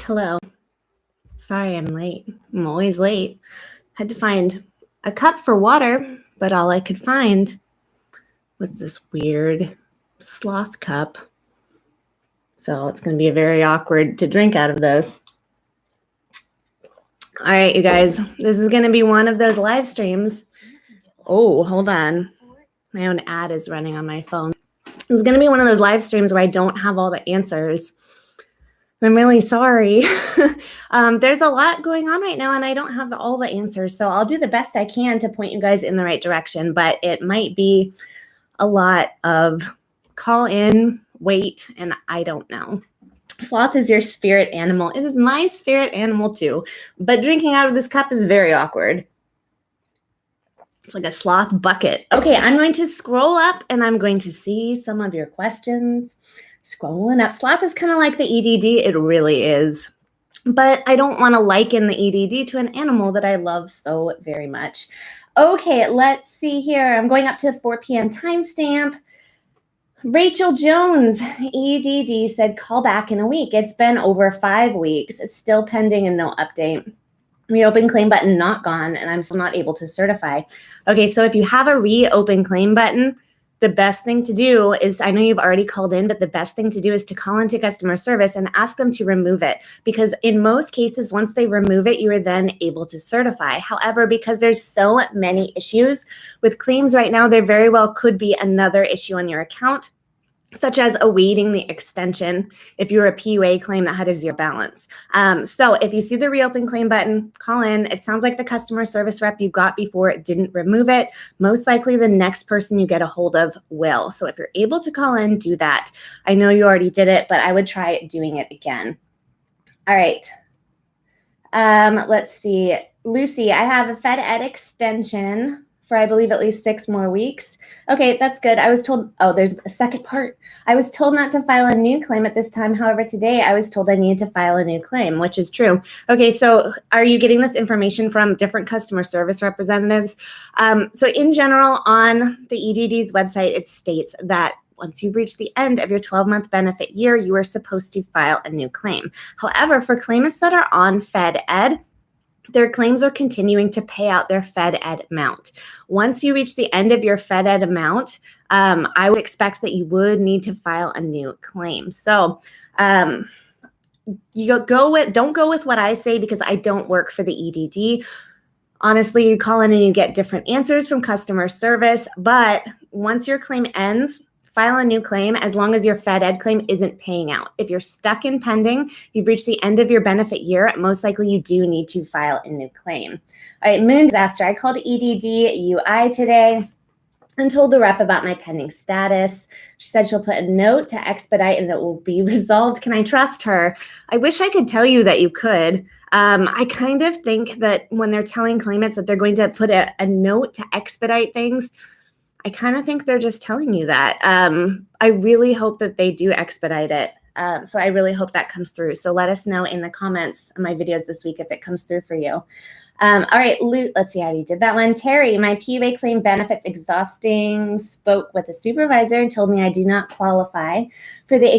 Hello. Sorry I'm late. I'm always late. Had to find a cup for water, but all I could find was this weird sloth cup. So it's going to be very awkward to drink out of this. All right, you guys, this is going to be one of those live streams. Oh, hold on. My own ad is running on my phone. This is going to be one of those live streams where I don't have all the answers. I'm really sorry. There's a lot going on right now and I don't have all the answers. So I'll do the best I can to point you guys in the right direction, but it might be a lot of call in, wait, and I don't know. Sloth is your spirit animal. It is my spirit animal too, but drinking out of this cup is very awkward. It's like a sloth bucket. Okay, I'm going to scroll up and I'm going to see some of your questions. Scrolling up. Sloth is kind of like the EDD. It really is. But I don't want to liken the EDD to an animal that I love so very much. Okay, let's see here. I'm going up to 4 p.m. timestamp. Rachel Jones, EDD, said call back in a week. It's been over 5 weeks. It's still pending and no update. Reopen claim button not gone, and I'm still not able to certify. Okay, so if you have a reopen claim button, the best thing to do is, I know you've already called in, but the best thing to do is to call into customer service and ask them to remove it. Because in most cases, once they remove it, you are then able to certify. However, because there's so many issues with claims right now, there very well could be another issue on your account, such as awaiting the extension if you're a PUA claim that had a zero balance. So if you see the reopen claim button, call in. It sounds like the customer service rep you got before it didn't remove it. Most likely the next person you get a hold of will. So if you're able to call in, do that. I know you already did it, but I would try doing it again. All right. Let's see. Lucy, I have a Fed Ed extension for, I believe, at least 6 more weeks. Okay, that's good. I was told, oh, there's a second part. I was told not to file a new claim at this time. However, today I was told I needed to file a new claim, which is true. Okay, so are you getting this information from different customer service representatives? So in general, on the EDD's website, it states that once you've reached the end of your 12-month benefit year, you are supposed to file a new claim. However, for claimants that are on Fed Ed, their claims are continuing to pay out their Fed Ed amount. Once you reach the end of your Fed Ed amount, I would expect that you would need to file a new claim. So don't go with what I say, because I don't work for the EDD. Honestly, you call in and you get different answers from customer service, but once your claim ends, file a new claim as long as your Fed Ed claim isn't paying out. If you're stuck in pending, you've reached the end of your benefit year, most likely you do need to file a new claim. All right, Moon Disaster. I called EDD UI today and told the rep about my pending status. She said she'll put a note to expedite and it will be resolved. Can I trust her? I wish I could tell you that you could. I kind of think that when they're telling claimants that they're going to put a note to expedite things, I kind of think they're just telling you that. I really hope that they do expedite it. So I really hope that comes through. So let us know in the comments on my videos this week if it comes through for you. All right, let's see how you did that one. Terry, my PUA claim benefits exhausting. Spoke with a supervisor and told me I do not qualify for the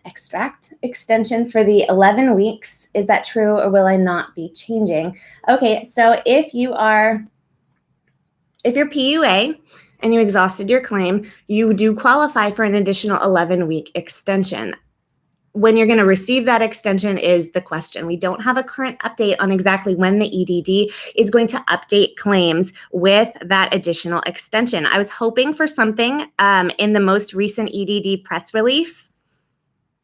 extract extension for the 11 weeks. Is that true, or will I not be changing? Okay, so if you're PUA and you exhausted your claim, you do qualify for an additional 11-week extension. When you're going to receive that extension is the question. We don't have a current update on exactly when the EDD is going to update claims with that additional extension. I was hoping for something in the most recent EDD press release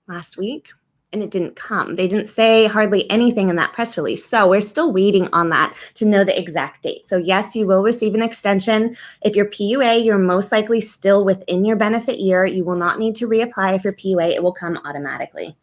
last week, and it didn't come. They didn't say hardly anything in that press release. So we're still waiting on that to know the exact date. So yes, you will receive an extension. If you're PUA, you're most likely still within your benefit year. You will not need to reapply if you're PUA. It will come automatically.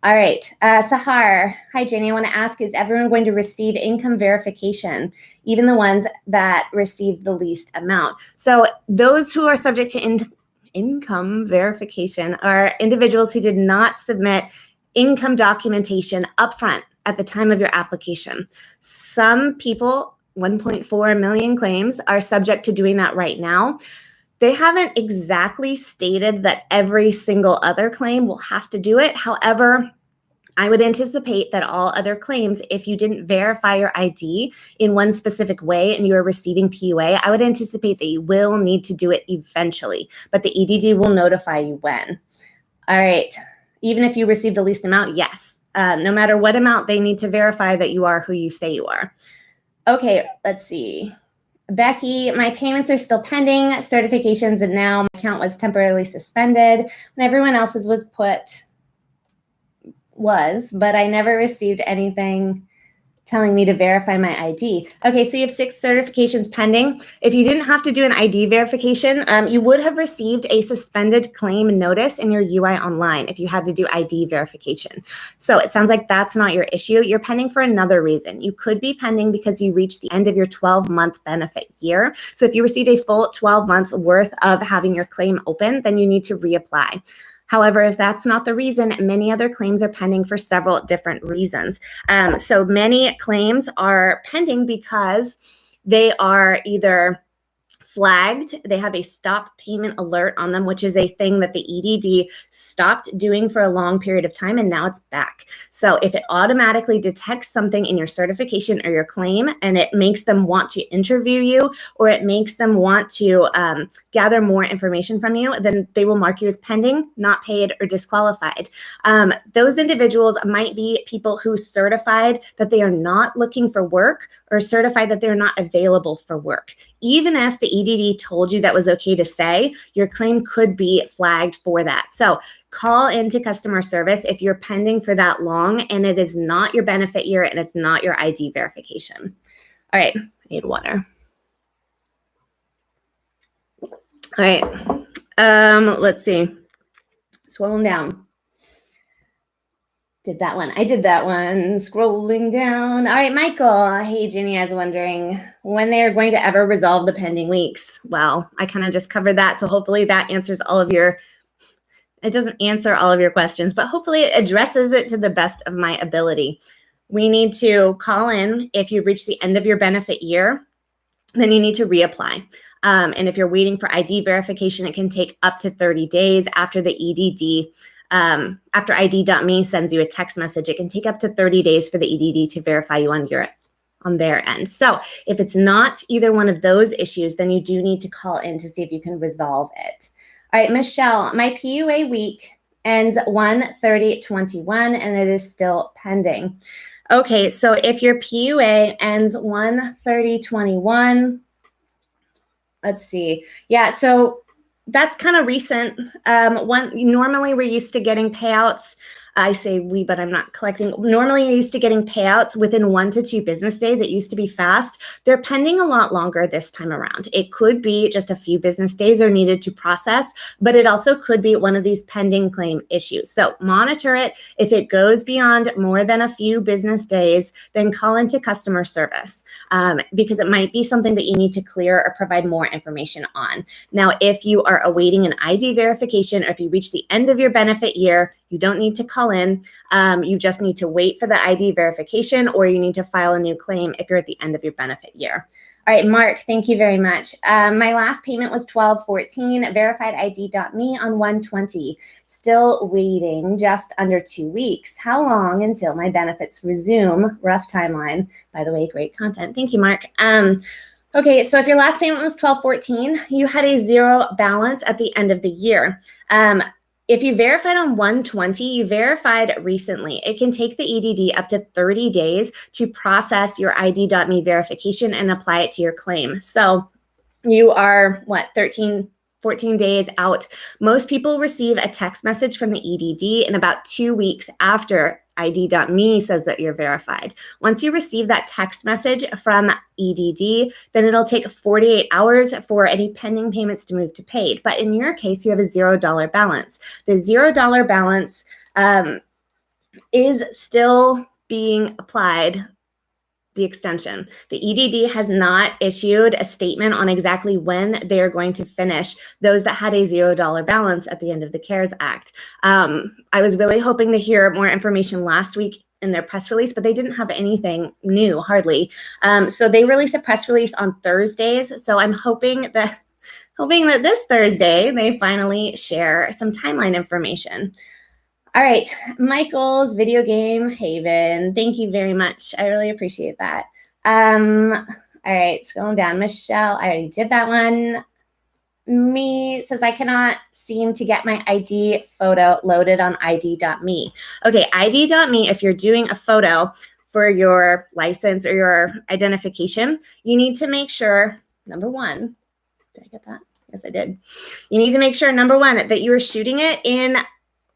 All right. Sahar. Hi, Ginny. I want to ask, is everyone going to receive income verification, even the ones that receive the least amount? So those who are subject to income verification are individuals who did not submit income documentation upfront at the time of your application. Some people, 1.4 million claims, are subject to doing that right now. They haven't exactly stated that every single other claim will have to do it. However, I would anticipate that all other claims, if you didn't verify your ID in one specific way and you are receiving PUA, I would anticipate that you will need to do it eventually, but the EDD will notify you when. All right. Even if you receive the least amount, yes. No matter what amount, they need to verify that you are who you say you are. Okay, let's see. Becky, my payments are still pending, certifications, and now my account was temporarily suspended when everyone else's but I never received anything telling me to verify my ID. Okay, so you have 6 certifications pending. If you didn't have to do an ID verification, you would have received a suspended claim notice in your UI online if you had to do ID verification. So it sounds like that's not your issue. You're pending for another reason. You could be pending because you reached the end of your 12-month benefit year. So if you received a full 12 months worth of having your claim open, then you need to reapply. However, if that's not the reason, many other claims are pending for several different reasons. So many claims are pending because they are either flagged, they have a stop payment alert on them, which is a thing that the EDD stopped doing for a long period of time, and now it's back. So if it automatically detects something in your certification or your claim, and it makes them want to interview you, or it makes them want to gather more information from you, then they will mark you as pending, not paid, or disqualified. Those individuals might be people who certified that they are not looking for work or certified that they're not available for work. Even if the EDD told you that was okay to say, your claim could be flagged for that. So call into customer service if you're pending for that long and it is not your benefit year and it's not your ID verification. All right, I need water. All right, let's see. Scrolling down. Did that one. I did that one. Scrolling down. All right, Michael. Hey, Ginny, I was wondering when they are going to ever resolve the pending weeks. Well, I kind of just covered that. So hopefully that answers all of your, it doesn't answer all of your questions, but hopefully it addresses it to the best of my ability. We need to call in if you've reached the end of your benefit year, then you need to reapply. And if you're waiting for ID verification, it can take up to 30 days after the EDD. After ID.me sends you a text message, it can take up to 30 days for the EDD to verify you on their end. So if it's not either one of those issues, then you do need to call in to see if you can resolve it. All right, Michelle, my PUA week ends 1/30/21 and it is still pending. Okay, so if your PUA ends 1/30/21, let's see. Yeah, so that's kind of recent. Normally we're used to getting payouts. I say we, but I'm not collecting. Normally you're used to getting payouts within 1 to 2 business days. It used to be fast. They're pending a lot longer this time around. It could be just a few business days are needed to process, but it also could be one of these pending claim issues. So monitor it. If it goes beyond more than a few business days, then call into customer service because it might be something that you need to clear or provide more information on. Now, if you are awaiting an ID verification or if you reach the end of your benefit year, you don't need to call in. You just need to wait for the ID verification or you need to file a new claim if you're at the end of your benefit year. All right, Mark, thank you very much. My last payment was 12/14, verified ID.me on 1/20. Still waiting just under 2 weeks. How long until my benefits resume? Rough timeline. By the way, great content. Thank you, Mark. Okay, so if your last payment was 12/14, you had a 0 balance at the end of the year. If you verified on 1/20, you verified recently. It can take the EDD up to 30 days to process your ID.me verification and apply it to your claim. So you are, 14 days out. Most people receive a text message from the EDD in about 2 weeks after ID.me says that you're verified. Once you receive that text message from EDD, then it'll take 48 hours for any pending payments to move to paid. But in your case, you have a $0 balance. The $0 balance is still being applied, the extension. The EDD has not issued a statement on exactly when they're going to finish those that had a $0 balance at the end of the CARES Act. I was really hoping to hear more information last week in their press release, but they didn't have anything new, hardly. So they release a press release on Thursdays. So I'm hoping that this Thursday, they finally share some timeline information. All right, Michael's Video Game Haven. Thank you very much. I really appreciate that. All right, scrolling down. Michelle, I already did that one. Me says, I cannot seem to get my ID photo loaded on ID.me. Okay, ID.me, if you're doing a photo for your license or your identification, you need to make sure, number one, did I get that? Yes, I did. You need to make sure, number one, that you are shooting it in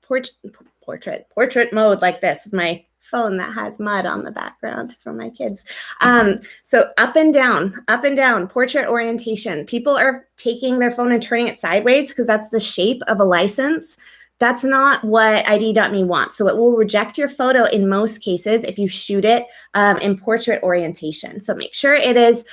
portrait mode like this with my phone that has mud on the background for my kids. So up and down, portrait orientation. People are taking their phone and turning it sideways because that's the shape of a license. That's not what ID.me wants. So it will reject your photo in most cases if you shoot it in portrait orientation. So make sure it is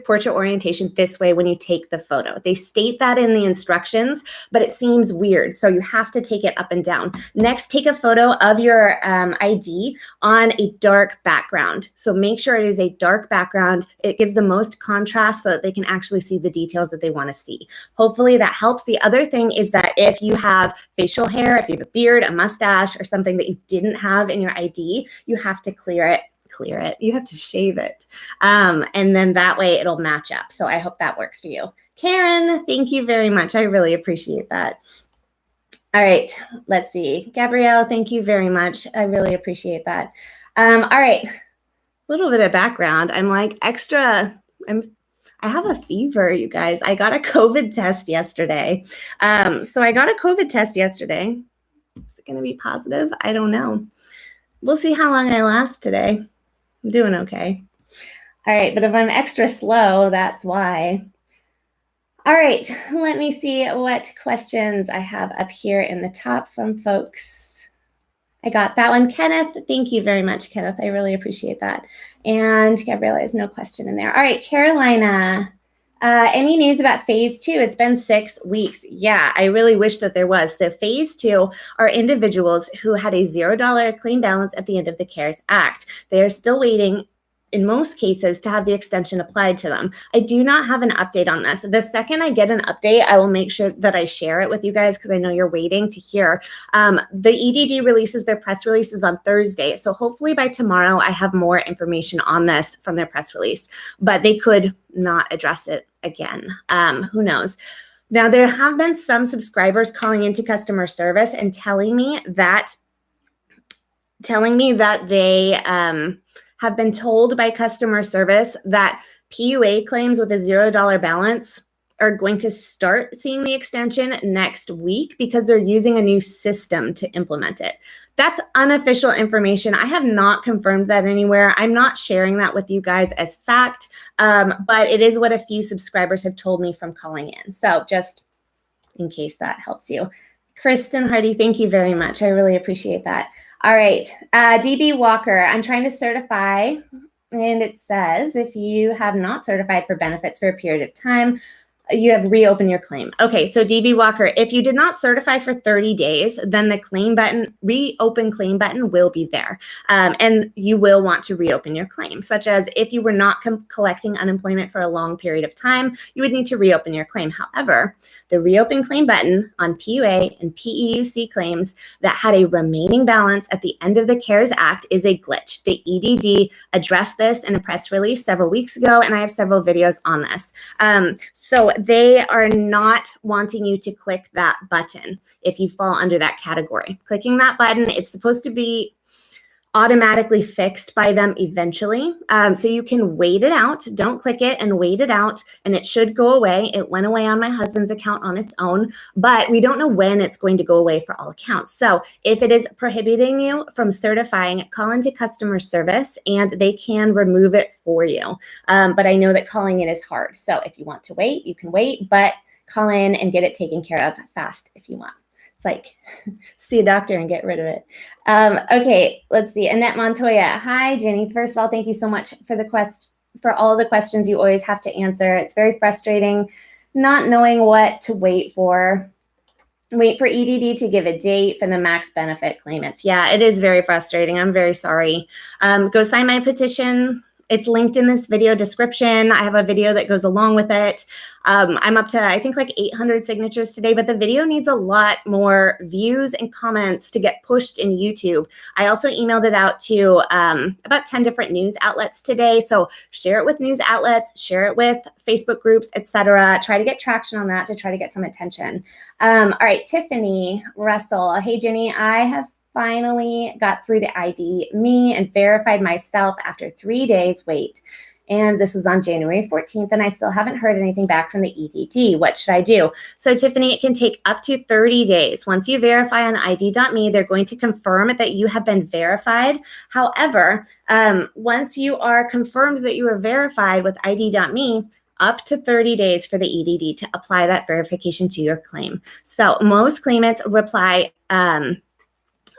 portrait orientation this way when you take the photo. They state that in the instructions, but it seems weird. So you have to take it up and down. Next, take a photo of your ID on a dark background. So make sure it is a dark background. It gives the most contrast so that they can actually see the details that they want to see. Hopefully that helps. The other thing is that if you have facial hair, if you have a beard, a mustache, or something that you didn't have in your ID, you have to clear it. You have to shave it. And then that way it'll match up. So I hope that works for you. Karen, thank you very much. I really appreciate that. All right, let's see. Gabrielle, thank you very much. I really appreciate that. All right, a little bit of background. I'm like I have a fever, you guys. I got a COVID test yesterday. So I got a COVID test yesterday. Is it going to be positive? I don't know. We'll see how long I last today. I'm doing okay. All right, but if I'm extra slow, that's why. All right, let me see what questions I have up here in the top from folks. I got that one. Kenneth, thank you very much, Kenneth. I really appreciate that. And Gabriella has no question in there. All right, Carolina, any news about phase 2? It's been 6 weeks. Yeah, I really wish that there was. So phase 2 are individuals who had a $0 clean balance at the end of the CARES Act. They are still waiting, in most cases, to have the extension applied to them. I do not have an update on this. The second I get an update, I will make sure that I share it with you guys because I know you're waiting to hear. The EDD releases their press releases on Thursday. So hopefully by tomorrow, I have more information on this from their press release, but they could not address it again. Who knows? Now, there have been some subscribers calling into customer service and telling me that they have been told by customer service that PUA claims with a $0 balance are going to start seeing the extension next week because they're using a new system to implement it. That's unofficial information. I have not confirmed that anywhere. I'm not sharing that with you guys as fact, but it is what a few subscribers have told me from calling in. So just in case that helps you. Kristen Hardy, thank you very much. I really appreciate that. All right, DB Walker, I'm trying to certify, and it says if you have not certified for benefits for a period of time, you have reopened your claim. Okay, so DB Walker, if you did not certify for 30 days, then the claim button, reopen claim button will be there. And you will want to reopen your claim, such as if you were not collecting unemployment for a long period of time, you would need to reopen your claim. However, the reopen claim button on PUA and PEUC claims that had a remaining balance at the end of the CARES Act is a glitch. The EDD addressed this in a press release several weeks ago, and I have several videos on this. So they are not wanting you to click that button if you fall under that category. Clicking that button, it's supposed to be automatically fixed by them eventually. So you can wait it out. Don't click it and wait it out, and it should go away. It went away on my husband's account on its own, but we don't know when it's going to go away for all accounts. So if it is prohibiting you from certifying, call into customer service and they can remove it for you. But I know that calling in is hard. So if you want to wait, you can wait, but call in and get it taken care of fast if you want. Like see a doctor and get rid of it. Okay, let's see. Annette Montoya. Hi, Ginny. First of all, thank you so much for all the questions you always have to answer. It's very frustrating not knowing what to wait for. Wait for EDD to give a date for the max benefit claimants. Yeah, it is very frustrating. I'm very sorry. Go sign my petition It's linked in this video description. I have a video that goes along with it. I'm up to, I think, like 800 signatures today, but the video needs a lot more views and comments to get pushed in YouTube. I also emailed it out to about 10 different news outlets today. So share it with news outlets, share it with Facebook groups, etc. Try to get traction on that to try to get some attention. All right, Tiffany Russell. Hey, Ginny, I have finally got through the ID me and verified myself after 3 days wait. And this was on January 14th, and I still haven't heard anything back from the EDD. What should I do? So Tiffany, it can take up to 30 days. Once you verify on ID.me, they're going to confirm that you have been verified. However, once you are confirmed that you are verified with ID.me, up to 30 days for the EDD to apply that verification to your claim. So most claimants reply,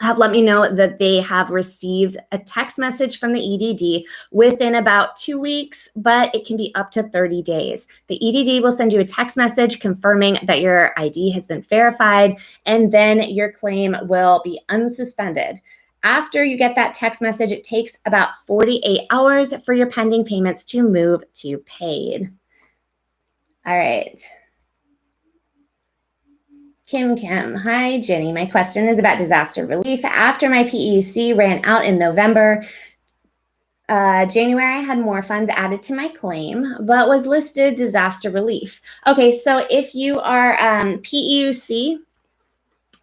have let me know that they have received a text message from the EDD within about 2 weeks, but it can be up to 30 days. The EDD will send you a text message confirming that your ID has been verified, and then your claim will be unsuspended. After you get that text message, it takes about 48 hours for your pending payments to move to paid. All right. Kim, hi, Ginny. My question is about disaster relief. After my PEUC ran out in November, January, I had more funds added to my claim, but was listed disaster relief. Okay, so if you are PEUC,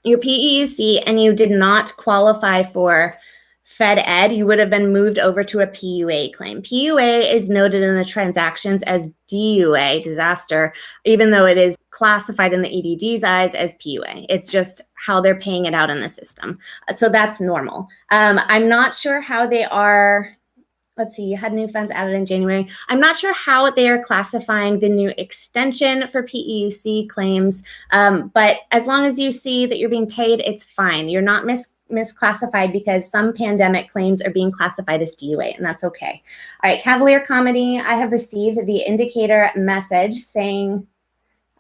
your PEUC, and you did not qualify for Fed Ed, you would have been moved over to a PUA claim. PUA is noted in the transactions as DUA, disaster, even though it is classified in the EDD's eyes as PUA. It's just how they're paying it out in the system. So that's normal. I'm not sure how they are. Let's see, you had new funds added in January. I'm not sure how they are classifying the new extension for PEUC claims, but as long as you see that you're being paid, it's fine. You're not misclassified because some pandemic claims are being classified as DUA, and that's okay. All right, Cavalier Comedy, I have received the indicator message saying,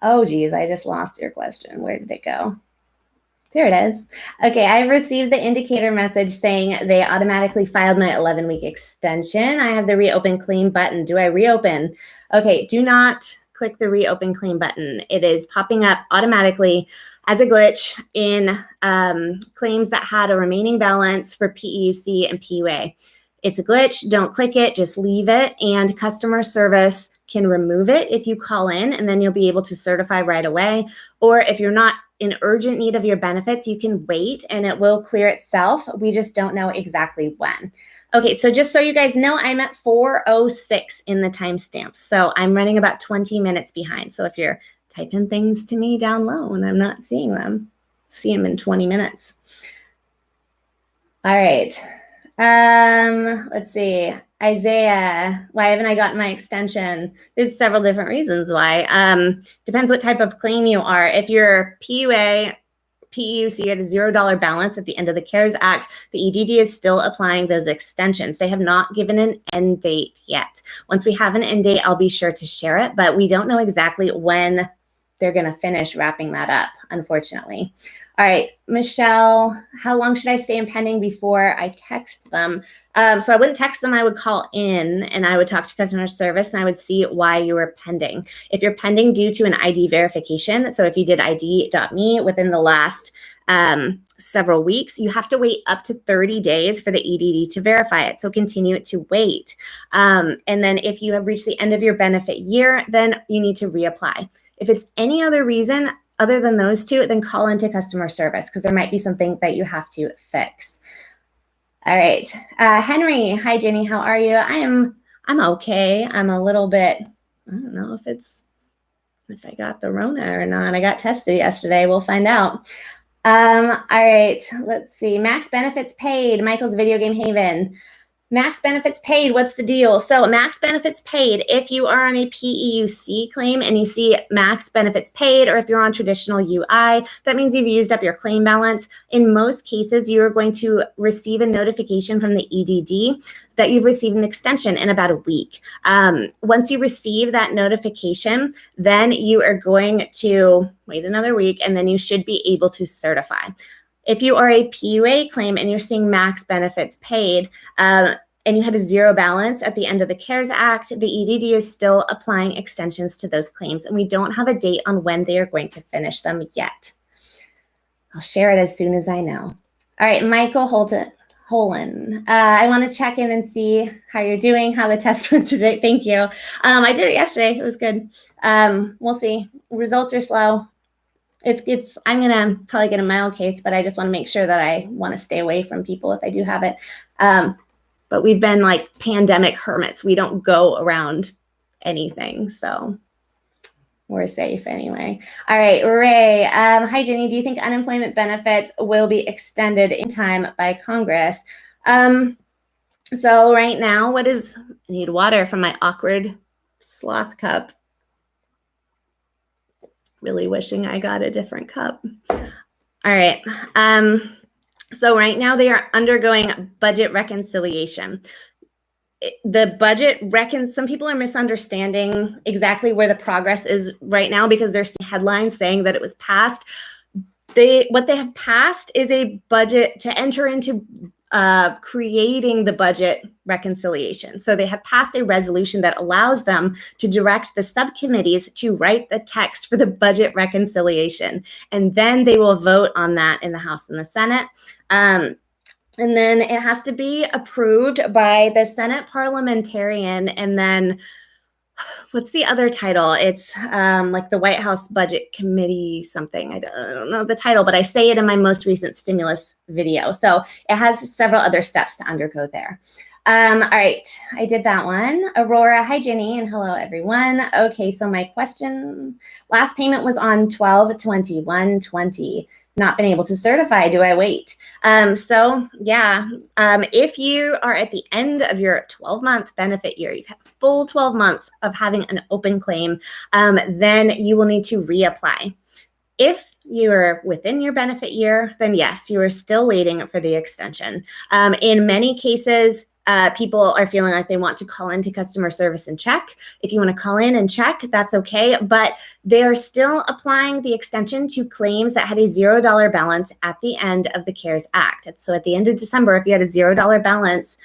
oh geez, I just lost your question. Where did it go? There it is. Okay, I've received the indicator message saying they automatically filed my 11-week extension. I have the reopen claim button. Do I reopen? Okay, do not click the reopen claim button. It is popping up automatically as a glitch in claims that had a remaining balance for PEUC and PUA. It's a glitch. Don't click it. Just leave it. And customer service can remove it if you call in, and then you'll be able to certify right away. Or if you're not in urgent need of your benefits, you can wait and it will clear itself. We just don't know exactly when. Okay, so just so you guys know, I'm at 4:06 in the timestamps. So I'm running about 20 minutes behind. So if you're typing things to me down low and I'm not seeing them, see them in 20 minutes. All right. Let's see. Isaiah, why haven't I gotten my extension? There's several different reasons why. Depends what type of claim you are. If you're PUA, PEUC at a $0 balance at the end of the CARES Act, the EDD is still applying those extensions. They have not given an end date yet. Once we have an end date, I'll be sure to share it, but we don't know exactly when they're going to finish wrapping that up, unfortunately. All right, Michelle, how long should I stay in pending before I text them? So I wouldn't text them. I would call in and I would talk to customer service and I would see why you were pending. If you're pending due to an ID verification, so if you did ID.me within the last several weeks, you have to wait up to 30 days for the EDD to verify it. So continue to wait. And then if you have reached the end of your benefit year, then you need to reapply. If it's any other reason other than those two, then call into customer service because there might be something that you have to fix. All right. Henry, hi, Ginny. How are you? I'm okay. I'm a little bit, I don't know if I got the Rona or not. I got tested yesterday. We'll find out. All right. Let's see. Max benefits paid. Michael's Video Game Haven. Max benefits paid, what's the deal? So max benefits paid, if you are on a PEUC claim and you see max benefits paid, or if you're on traditional UI, that means you've used up your claim balance. In most cases, you're going to receive a notification from the EDD that you've received an extension in about a week. Once you receive that notification, then you are going to wait another week and then you should be able to certify. If you are a PUA claim and you're seeing max benefits paid, and you had a zero balance at the end of the CARES Act, the EDD is still applying extensions to those claims, and we don't have a date on when they are going to finish them yet. I'll share it as soon as I know. All right, Michael Holen. I want to check in and see how you're doing, how the test went today. Thank you. I did it yesterday. It was good. We'll see. Results are slow. I'm going to probably get a mild case, but I just want to make sure that I want to stay away from people if I do have it. But we've been like pandemic hermits. We don't go around anything. So we're safe anyway. All right, Ray. Hi, Ginny. Do you think unemployment benefits will be extended in time by Congress? So right now, I need water from my awkward sloth cup. Really wishing I got a different cup. All right. So right now they are undergoing budget reconciliation. Some people are misunderstanding exactly where the progress is right now because there's headlines saying that it was passed. What they have passed is a budget to enter into creating the budget reconciliation. So they have passed a resolution that allows them to direct the subcommittees to write the text for the budget reconciliation. And then they will vote on that in the House and the Senate. And then it has to be approved by the Senate parliamentarian. And then what's the other title? It's like the White House Budget Committee something. I don't know the title, but I say it in my most recent stimulus video. So it has several other steps to undergo there. All right, I did that one. Aurora, hi, Ginny, and hello, everyone. Okay, so my question, last payment was on 12/21/20. Not been able to certify. Do I wait? So yeah, if you are at the end of your 12-month benefit year, you've had full 12 months of having an open claim, then you will need to reapply. If you're within your benefit year, then yes, you are still waiting for the extension. In many cases, people are feeling like they want to call into customer service and check. If you want to call in and check, that's okay. But they are still applying the extension to claims that had a $0 balance at the end of the CARES Act. So at the end of December, if you had a $0 balance,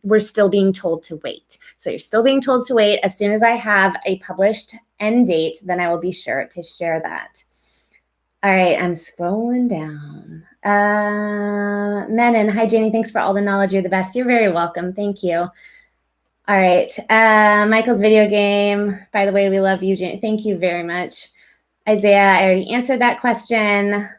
we're still being told to wait. So you're still being told to wait. As soon as I have a published end date, then I will be sure to share that. All right, I'm scrolling down. Menon, hi, Janie. Thanks for all the knowledge. You're the best. You're very welcome. Thank you. All right. Michael's video game. By the way, we love you, Janie. Thank you very much. Isaiah, I already answered that question.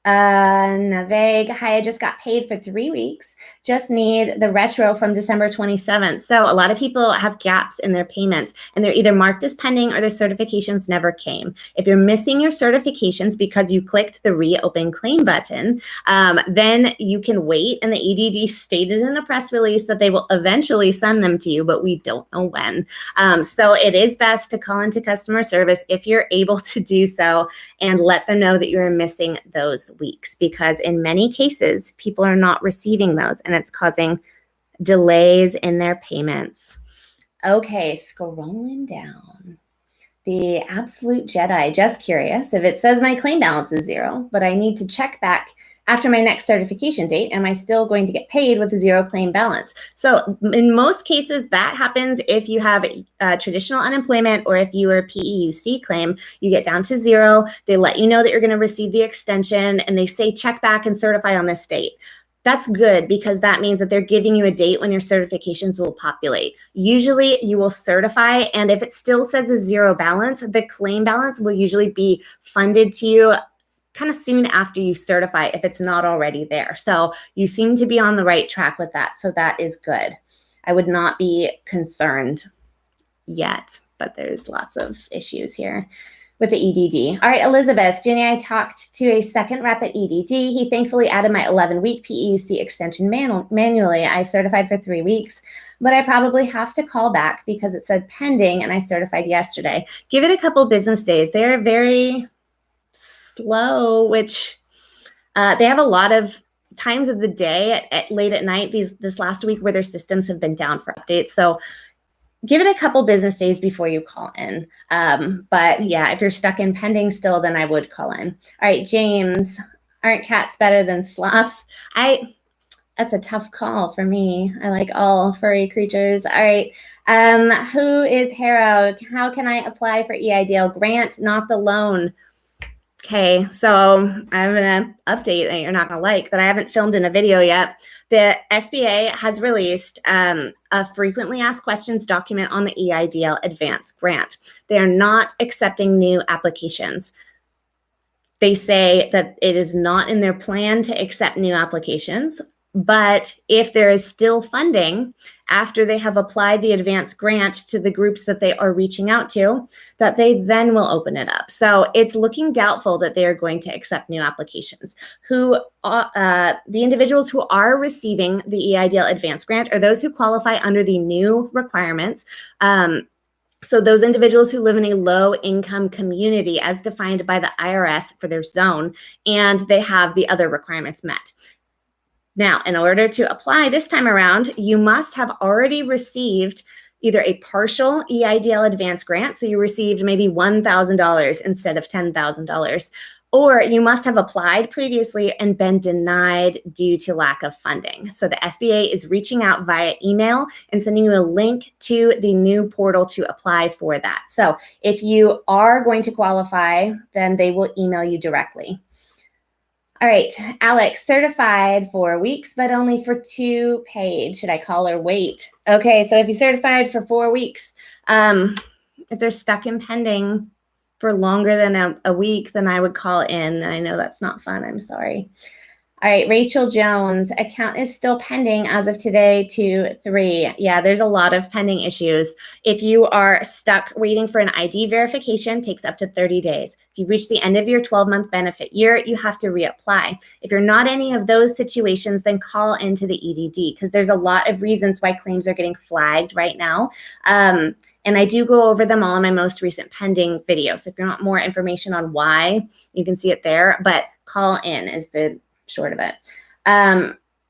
Naveg, hi, I just got paid for 3 weeks. Just need the retro from December 27th. So a lot of people have gaps in their payments and they're either marked as pending or their certifications never came. If you're missing your certifications because you clicked the reopen claim button, then you can wait. And the EDD stated in a press release that they will eventually send them to you, but we don't know when. So it is best to call into customer service if you're able to do so and let them know that you're missing those weeks, because in many cases, people are not receiving those and it's causing delays in their payments. Okay, scrolling down. The Absolute Jedi, just curious, if it says my claim balance is 0, but I need to check back after my next certification date, am I still going to get paid with a 0 claim balance? So in most cases, that happens if you have traditional unemployment or if you are PEUC claim, you get down to 0. They let you know that you're going to receive the extension and they say check back and certify on this date. That's good because that means that they're giving you a date when your certifications will populate. Usually you will certify, and if it still says a 0 balance, the claim balance will usually be funded to you kind of soon after you certify if it's not already there. So you seem to be on the right track with that. So that is good. I would not be concerned yet, but there's lots of issues here with the EDD. All right, Elizabeth, Ginny, I talked to a second rep at EDD. He thankfully added my 11-week PEUC extension manually. I certified for 3 weeks, but I probably have to call back because it said pending and I certified yesterday. Give it a couple business days. They're very slow, which they have a lot of times of the day at late at night this last week where their systems have been down for updates. So give it a couple business days before you call in. But yeah, if you're stuck in pending still, then I would call in. All right, James, aren't cats better than sloths? That's a tough call for me. I like all furry creatures. All right. Who is Harrow? How can I apply for EIDL grant, not the loan? Okay, so I have an update that you're not going to like that I haven't filmed in a video yet. The SBA has released a frequently asked questions document on the EIDL advanced grant. They are not accepting new applications. They say that it is not in their plan to accept new applications, but if there is still funding after they have applied the advanced grant to the groups that they are reaching out to, that they then will open it up. So it's looking doubtful that they are going to accept new applications. The individuals who are receiving the EIDL advanced grant are those who qualify under the new requirements. So those individuals who live in a low income community as defined by the IRS for their zone, and they have the other requirements met. Now, in order to apply this time around, you must have already received either a partial EIDL advance grant, so you received maybe $1,000 instead of $10,000, or you must have applied previously and been denied due to lack of funding. So the SBA is reaching out via email and sending you a link to the new portal to apply for that. So if you are going to qualify, then they will email you directly. All right, Alex, certified for weeks, but only for 2 paid. Should I call or wait? Okay, so if you're certified for 4 weeks, if they're stuck in pending for longer than a week, then I would call in. I know that's not fun. I'm sorry. All right, Rachel Jones, account is still pending as of today, 2/3. Yeah, there's a lot of pending issues. If you are stuck waiting for an ID verification, it takes up to 30 days. If you reach the end of your 12-month benefit year, you have to reapply. If you're not any of those situations, then call into the EDD because there's a lot of reasons why claims are getting flagged right now. And I do go over them all in my most recent pending video. So if you want more information on why, you can see it there, but call in is the short of it.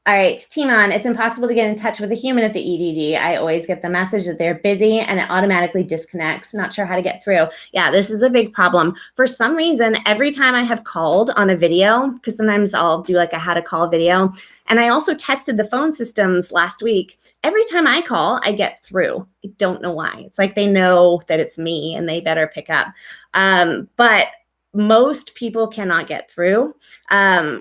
All right, Timon, it's impossible to get in touch with a human at the EDD. I always get the message that they're busy and it automatically disconnects. Not sure how to get through. Yeah, this is a big problem. For some reason, every time I have called on a video, because sometimes I'll do like a how to call video, and I also tested the phone systems last week. Every time I call, I get through. I don't know why. It's like they know that it's me and they better pick up. But most people cannot get through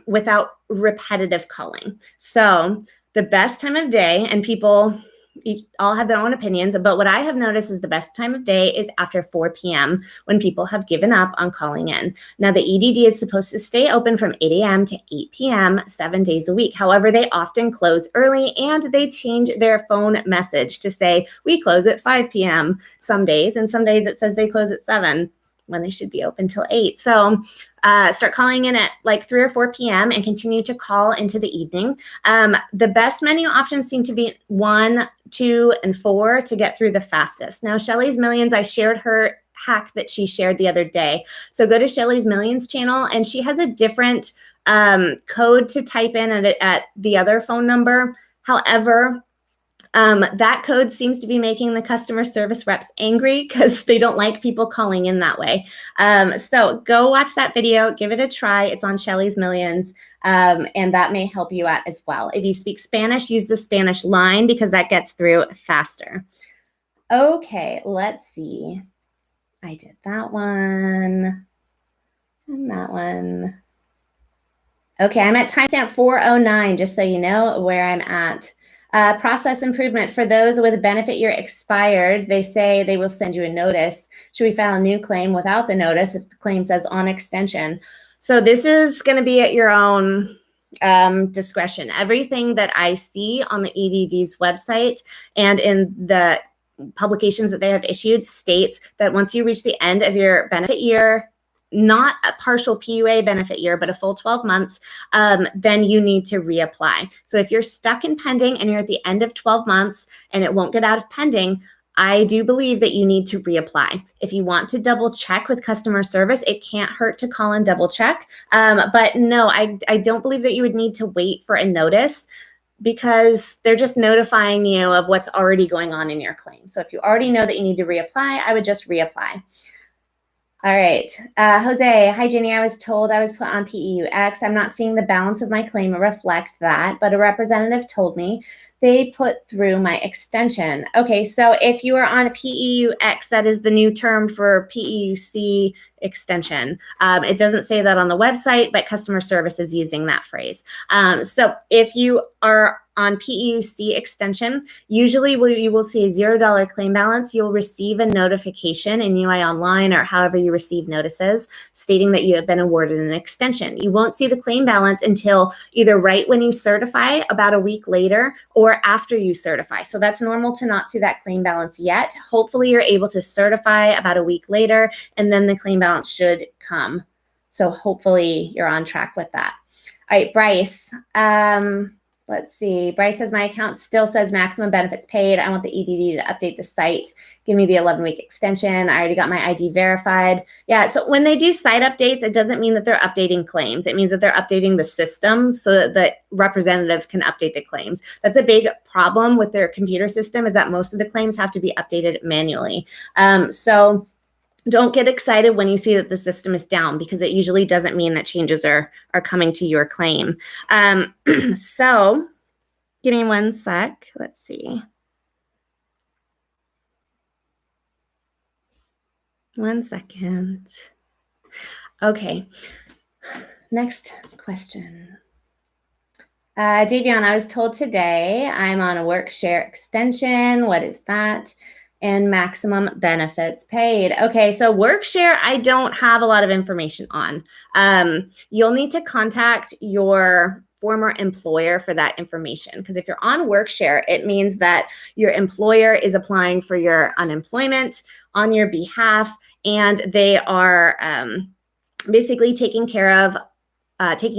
without repetitive calling. So the best time of day, and people all have their own opinions, but what I have noticed is the best time of day is after 4 p.m. when people have given up on calling in. Now, the EDD is supposed to stay open from 8 a.m. to 8 p.m. 7 days a week. However, they often close early and they change their phone message to say, we close at 5 p.m. some days, and some days it says they close at 7. When they should be open till 8. So start calling in at like 3 or 4 p.m. and continue to call into the evening. The best menu options seem to be 1, 2, and 4 to get through the fastest. Now, Shelly's Millions, I shared her hack that she shared the other day. So go to Shelly's Millions channel, and she has a different code to type in at the other phone number. However, that code seems to be making the customer service reps angry because they don't like people calling in that way. So go watch that video, give it a try. It's on Shelly's Millions, and that may help you out as well. If you speak Spanish, use the Spanish line because that gets through faster. Okay, let's see. I did that one and that one. Okay, I'm at timestamp 409, just so you know where I'm at. Process improvement for those with benefit year expired. They say they will send you a notice. Should we file a new claim without the notice if the claim says on extension? So this is going to be at your own discretion. Everything that I see on the EDD's website and in the publications that they have issued states that once you reach the end of your benefit year, not a partial PUA benefit year, but a full 12 months, then you need to reapply. So if you're stuck in pending and you're at the end of 12 months and it won't get out of pending, I do believe that you need to reapply. If you want to double check with customer service, it can't hurt to call and double check. But no, I don't believe that you would need to wait for a notice because they're just notifying you of what's already going on in your claim. So if you already know that you need to reapply, I would just reapply. All right. Jose, hi, Ginny. I was told I was put on PEUX. I'm not seeing the balance of my claim reflect that, but a representative told me they put through my extension. Okay, so if you are on PEUX, that is the new term for PEUC extension. It doesn't say that on the website, but customer service is using that phrase. So if you are on PEUC extension, usually you will see a $0 claim balance. You'll receive a notification in UI Online or however you receive notices stating that you have been awarded an extension. You won't see the claim balance until either right when you certify, about a week later, or after you certify. So that's normal to not see that claim balance yet. Hopefully you're able to certify about a week later, and then the claim balance should come. So hopefully you're on track with that. All right, Bryce. Let's see. Bryce says, my account still says maximum benefits paid. I want the EDD to update the site. Give me the 11-week extension. I already got my ID verified. Yeah, so when they do site updates, it doesn't mean that they're updating claims. It means that they're updating the system so that the representatives can update the claims. That's a big problem with their computer system, is that most of the claims have to be updated manually. So don't get excited when you see that the system is down, because it usually doesn't mean that changes are coming to your claim. So give me one sec. Let's see. One second. Okay. Next question. Davion, I was told today I'm on a work share extension. What is that? And maximum benefits paid. Okay, so work share, I don't have a lot of information on. You'll need to contact your former employer for that information, because if you're on work share, it means that your employer is applying for your unemployment on your behalf, and they are basically taking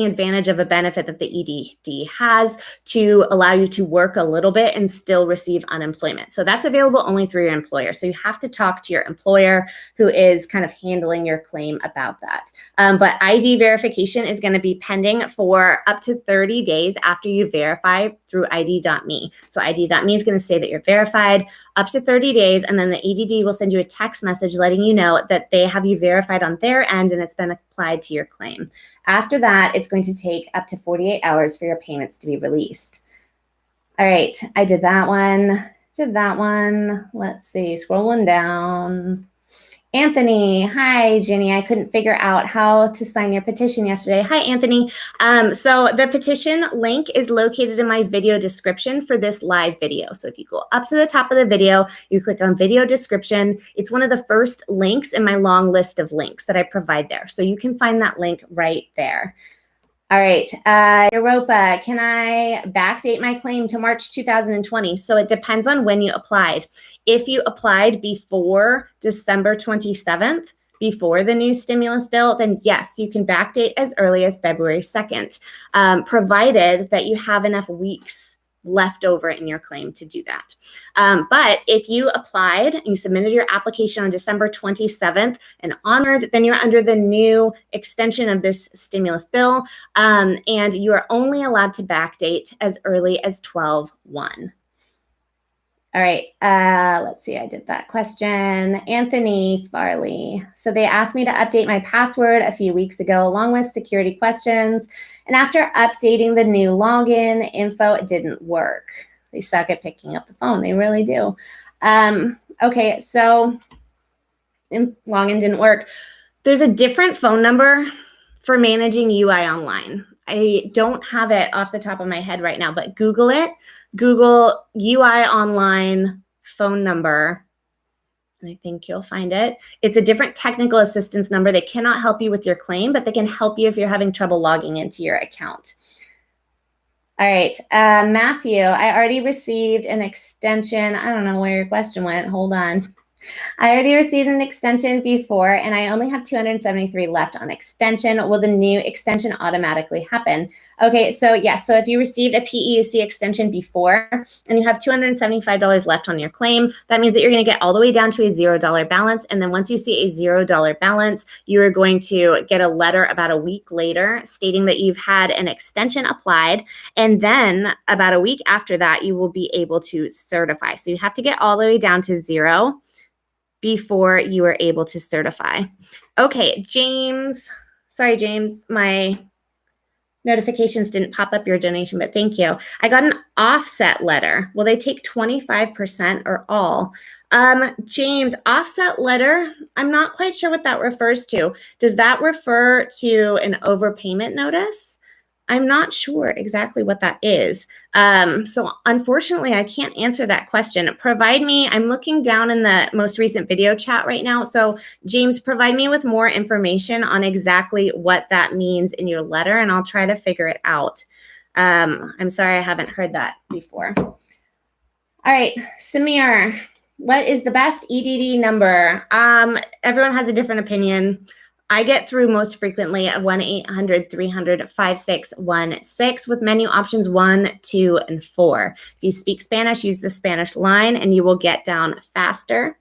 advantage of a benefit that the EDD has to allow you to work a little bit and still receive unemployment. So that's available only through your employer. So you have to talk to your employer who is kind of handling your claim about that. But ID verification is going to be pending for up to 30 days after you verify through ID.me. So ID.me is going to say that you're verified up to 30 days, and then the EDD will send you a text message letting you know that they have you verified on their end and it's been applied to your claim. After that, it's going to take up to 48 hours for your payments to be released. All right, I did that one. Let's see, scrolling down. Anthony, hi, Ginny. I couldn't figure out how to sign your petition yesterday. Hi, Anthony. So the petition link is located in my video description for this live video. So if you go up to the top of the video, you click on video description. It's one of the first links in my long list of links that I provide there. So you can find that link right there. All right, Europa, can I backdate my claim to March 2020? So it depends on when you applied. If you applied before December 27th, before the new stimulus bill, then yes, you can backdate as early as February 2nd, provided that you have enough weeks left over in your claim to do that. But if you applied, you submitted your application on December 27th and onward, then you're under the new extension of this stimulus bill, and you are only allowed to backdate as early as 12/1. All right, let's see, I did that question. Anthony Farley. So they asked me to update my password a few weeks ago, along with security questions. And after updating the new login info, it didn't work. They suck at picking up the phone. They really do. Okay, so login didn't work. There's a different phone number for managing UI Online. I don't have it off the top of my head right now, but Google it. Google UI Online phone number, and I think you'll find it. It's a different technical assistance number. They cannot help you with your claim, but they can help you if you're having trouble logging into your account. All right, Matthew, I already received an extension. I don't know where your question went. Hold on. I already received an extension before, and I only have 273 left on extension. Will the new extension automatically happen? Okay, so yes, so if you received a PEUC extension before and you have $275 left on your claim, that means that you're going to get all the way down to a $0 balance. And then once you see a $0 balance, you are going to get a letter about a week later stating that you've had an extension applied. And then about a week after that, you will be able to certify. So you have to get all the way down to 0 before you were able to certify. Okay, James. Sorry, James, my notifications didn't pop up your donation, but thank you. I got an offset letter. Will they take 25% or all? James, offset letter, I'm not quite sure what that refers to. Does that refer to an overpayment notice? I'm not sure exactly what that is. So unfortunately, I can't answer that question. I'm looking down in the most recent video chat right now. So James, provide me with more information on exactly what that means in your letter, and I'll try to figure it out. I'm sorry, I haven't heard that before. All right, Samir, what is the best EDD number? Everyone has a different opinion. I get through most frequently at 1-800-300-5616 with menu options 1, 2, and 4. If you speak Spanish, use the Spanish line and you will get down faster.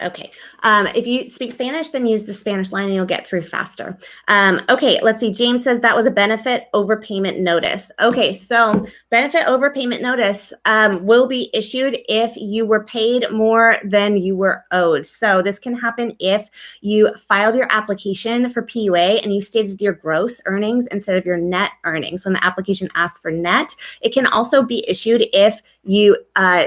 Okay. If you speak Spanish, then use the Spanish line and you'll get through faster. Okay, let's see. James says that was a benefit overpayment notice. Okay, so benefit overpayment notice will be issued if you were paid more than you were owed. So this can happen if you filed your application for PUA and you stated your gross earnings instead of your net earnings when the application asked for net. It can also be issued if you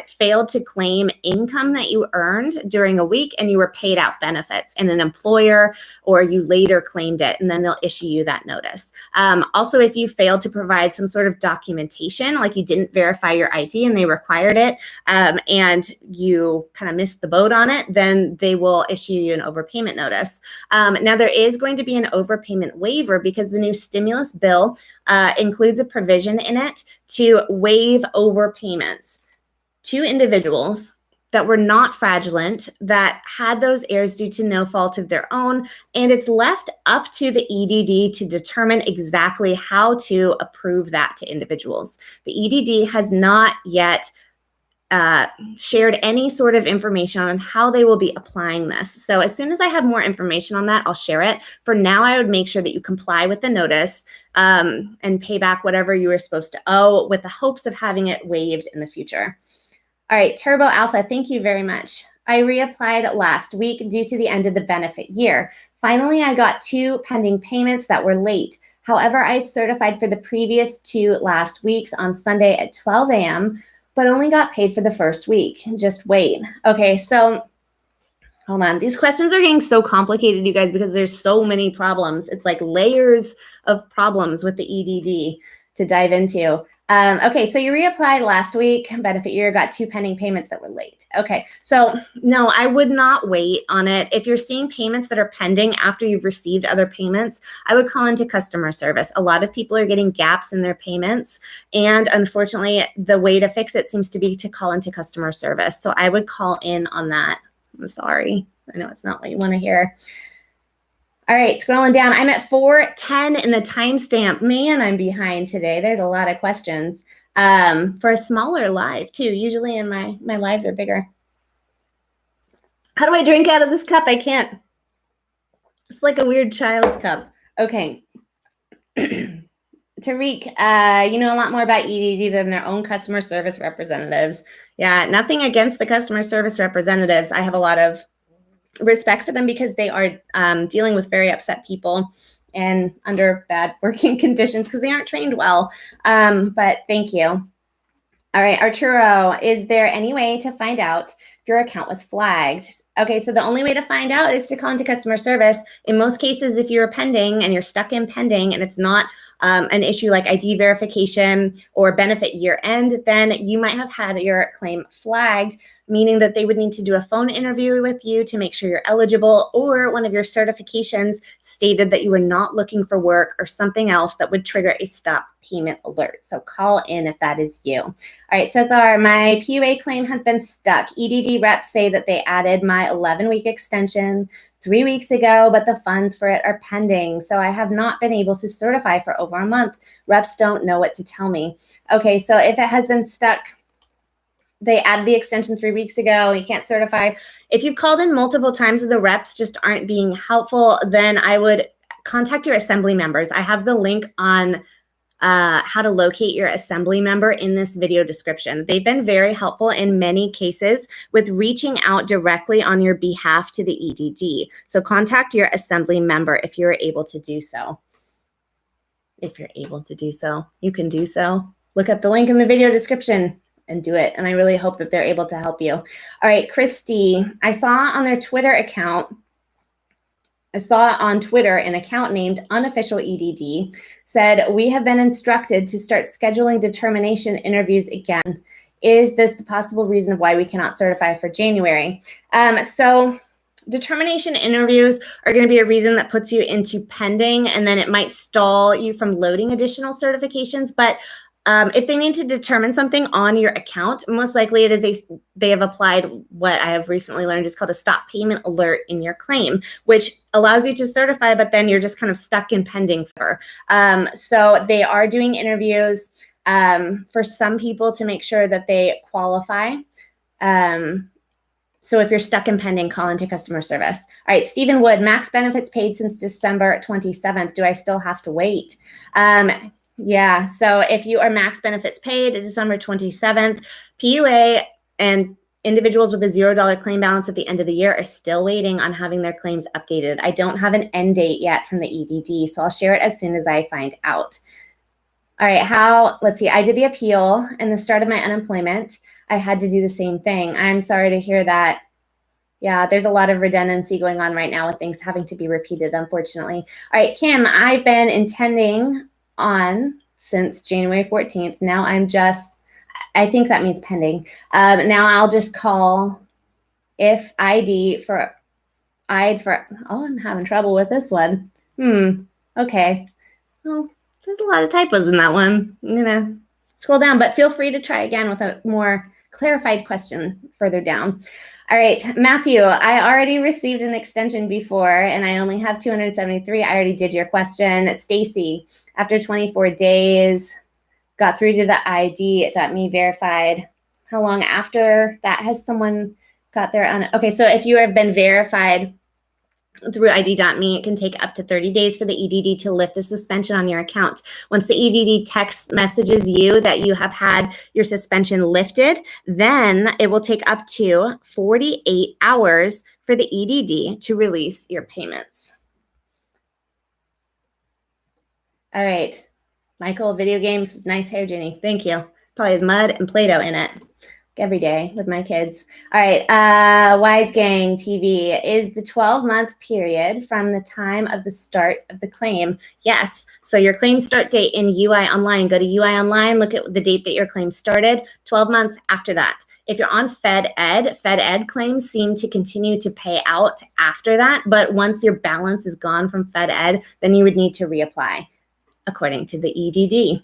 failed to claim income that you earned during a week and you were paid out benefits in an employer, or you later claimed it, and then they'll issue you that notice. Also, if you failed to provide some sort of documentation, like you didn't verify your ID and they required it, and you kind of missed the boat on it, then they will issue you an overpayment notice. Now, there is going to be an overpayment waiver because the new stimulus bill includes a provision in it to waive overpayments to individuals that were not fraudulent, that had those errors due to no fault of their own, and it's left up to the EDD to determine exactly how to approve that to individuals. The EDD has not yet shared any sort of information on how they will be applying this. So as soon as I have more information on that, I'll share it. For now, I would make sure that you comply with the notice and pay back whatever you were supposed to owe with the hopes of having it waived in the future. All right, Turbo Alpha, thank you very much. I reapplied last week due to the end of the benefit year. Finally, I got 2 pending payments that were late. However, I certified for the previous 2 last weeks on Sunday at 12 a.m., but only got paid for the first week. Just wait. Okay, so hold on. These questions are getting so complicated, you guys, because there's so many problems. It's like layers of problems with the EDD to dive into. Okay, so you reapplied last week, benefit year, got 2 pending payments that were late. Okay, so no, I would not wait on it. If you're seeing payments that are pending after you've received other payments, I would call into customer service. A lot of people are getting gaps in their payments, and unfortunately, the way to fix it seems to be to call into customer service. So I would call in on that. I'm sorry. I know it's not what you want to hear. All right, scrolling down. I'm at 4:10 in the timestamp. Man, I'm behind today. There's a lot of questions for a smaller live too. Usually in my lives are bigger. How do I drink out of this cup? I can't. It's like a weird child's cup. Okay. Tariq, you know a lot more about EDD than their own customer service representatives. Yeah, nothing against the customer service representatives. I have a lot of respect for them because they are dealing with very upset people and under bad working conditions because they aren't trained well. But thank you. All right, Arturo, is there any way to find out if your account was flagged? Okay, so the only way to find out is to call into customer service. In most cases, if you're pending and you're stuck in pending and it's not an issue like ID verification or benefit year end, then you might have had your claim flagged, meaning that they would need to do a phone interview with you to make sure you're eligible, or one of your certifications stated that you were not looking for work or something else that would trigger a stop payment alert. So call in if that is you. All right, Cesar, my PUA claim has been stuck. EDD reps say that they added my 11-week extension 3 weeks ago, but the funds for it are pending. So I have not been able to certify for over a month. Reps don't know what to tell me. Okay, so if it has been stuck, they added the extension 3 weeks ago, you can't certify. If you've called in multiple times and the reps just aren't being helpful, then I would contact your assembly members. I have the link on how to locate your assembly member in this video description. They've been very helpful in many cases with reaching out directly on your behalf to the EDD. So contact your assembly member if you're able to do so. If you're able to do so, you can do so. Look up the link in the video description and do it. And I really hope that they're able to help you. All right, Christy, I saw on their Twitter account, I saw on Twitter an account named Unofficial EDD said, we have been instructed to start scheduling determination interviews again. Is this the possible reason why we cannot certify for January? So determination interviews are going to be a reason that puts you into pending, and then it might stall you from loading additional certifications. But if they need to determine something on your account, most likely it is they have applied what I have recently learned is called a stop payment alert in your claim, which allows you to certify, but then you're just kind of stuck in pending for. So they are doing interviews for some people to make sure that they qualify. So if you're stuck in pending, call into customer service. All right, Stephen Wood, max benefits paid since December 27th. Do I still have to wait? Yeah, so if you are max benefits paid December 27th, PUA and individuals with a $0 claim balance at the end of the year are still waiting on having their claims updated. I don't have an end date yet from the EDD, so I'll share it as soon as I find out. All right, let's see, I did the appeal and the start of my unemployment. I had to do the same thing. I'm sorry to hear that. Yeah, there's a lot of redundancy going on right now with things having to be repeated, unfortunately. All right, Kim, I've been intending on since January 14th. Now I think that means pending. Now I'll just call if ID for, I'm having trouble with this one. Okay. Well, there's a lot of typos in that one. I'm gonna scroll down, but feel free to try again with a more clarified question further down. All right, Matthew, I already received an extension before and I only have 273. I already did your question. Stacy, after 24 days, got through to the ID, it got me verified. How long after that has someone got their okay, so if you have been verified through ID.me, it can take up to 30 days for the EDD to lift the suspension on your account. Once the EDD text messages you that you have had your suspension lifted, then it will take up to 48 hours for the EDD to release your payments. All right, Michael, video games, nice hair, Ginny. Thank you. Probably has mud and Play-Doh in it. Every day with my kids. All right, Wise Gang TV, is the 12-month period from the time of the start of the claim? Yes, so your claim start date in UI Online, go to UI Online, look at the date that your claim started, 12 months after that. If you're on Fed Ed claims seem to continue to pay out after that, but once your balance is gone from Fed Ed, then you would need to reapply according to the EDD.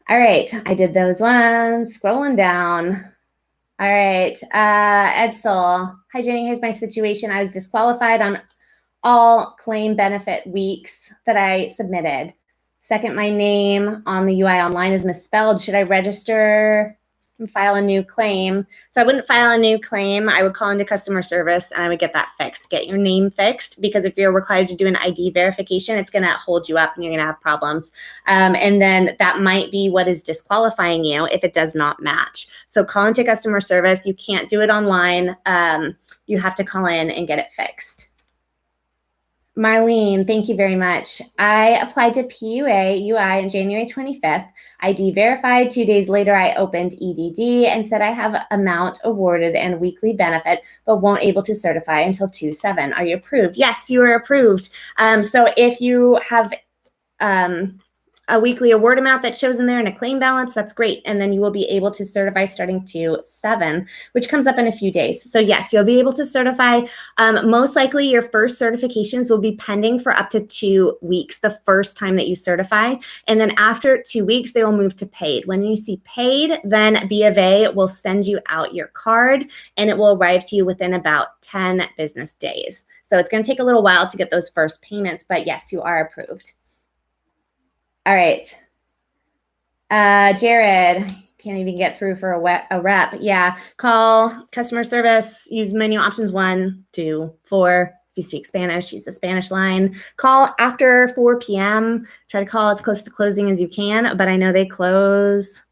All right, I did those ones, scrolling down. All right, Edsel. Hi, Jenny, here's my situation. I was disqualified on all claim benefit weeks that I submitted. Second, my name on the UI Online is misspelled. Should I register and file a new claim? So I wouldn't file a new claim. I would call into customer service and I would get that fixed, get your name fixed, because if you're required to do an ID verification, it's going to hold you up and you're going to have problems. And then that might be what is disqualifying you if it does not match. So call into customer service. You can't do it online. You have to call in and get it fixed. Marlene, thank you very much. I applied to PUA UI on January 25th. ID verified. 2 days later, I opened EDD and said I have amount awarded and weekly benefit, but won't able to certify until 2/7. Are you approved? Yes, you are approved. So if you have a weekly award amount that shows in there and a claim balance, that's great. And then you will be able to certify starting 2/7, which comes up in a few days. So yes, you'll be able to certify. Most likely your first certifications will be pending for up to 2 weeks, the first time that you certify. And then after 2 weeks, they will move to paid. When you see paid, then B of A will send you out your card and it will arrive to you within about 10 business days. So it's going to take a little while to get those first payments, but yes, you are approved. All right. Jared, can't even get through for a rep. Yeah, call customer service, use menu options 1, 2, 4, If you speak Spanish, use the Spanish line. Call after 4 p.m. Try to call as close to closing as you can, but I know they close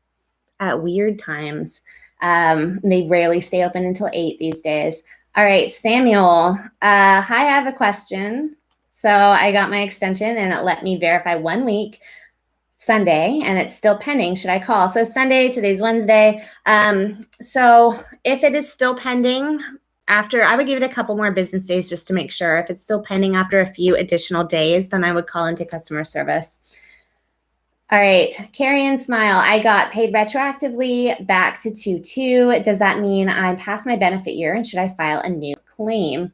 at weird times. They rarely stay open until 8 these days. All right, Samuel. Hi, I have a question. So I got my extension and it let me verify 1 week Sunday and it's still pending. Should I call? So Sunday, today's Wednesday. So if it is still pending, I would give it a couple more business days just to make sure. If it's still pending after a few additional days, then I would call into customer service. All right, Carrie and Smile. I got paid retroactively back to 2/2. Does that mean I'm past my benefit year and should I file a new claim?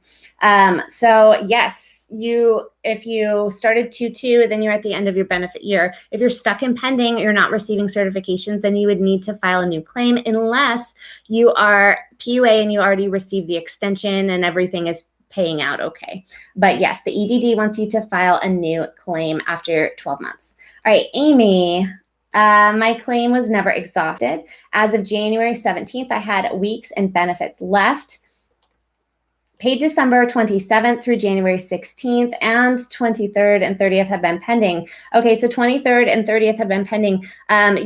So yes, if you started 2/2, then you're at the end of your benefit year. If you're stuck in pending, you're not receiving certifications, then you would need to file a new claim unless you are PUA and you already received the extension and everything is paying out okay. But yes, the EDD wants you to file a new claim after 12 months. All right, Amy, my claim was never exhausted. As of January 17th, I had weeks and benefits left. Paid December 27th through January 16th, and 23rd and 30th have been pending. Okay, so 23rd and 30th have been pending.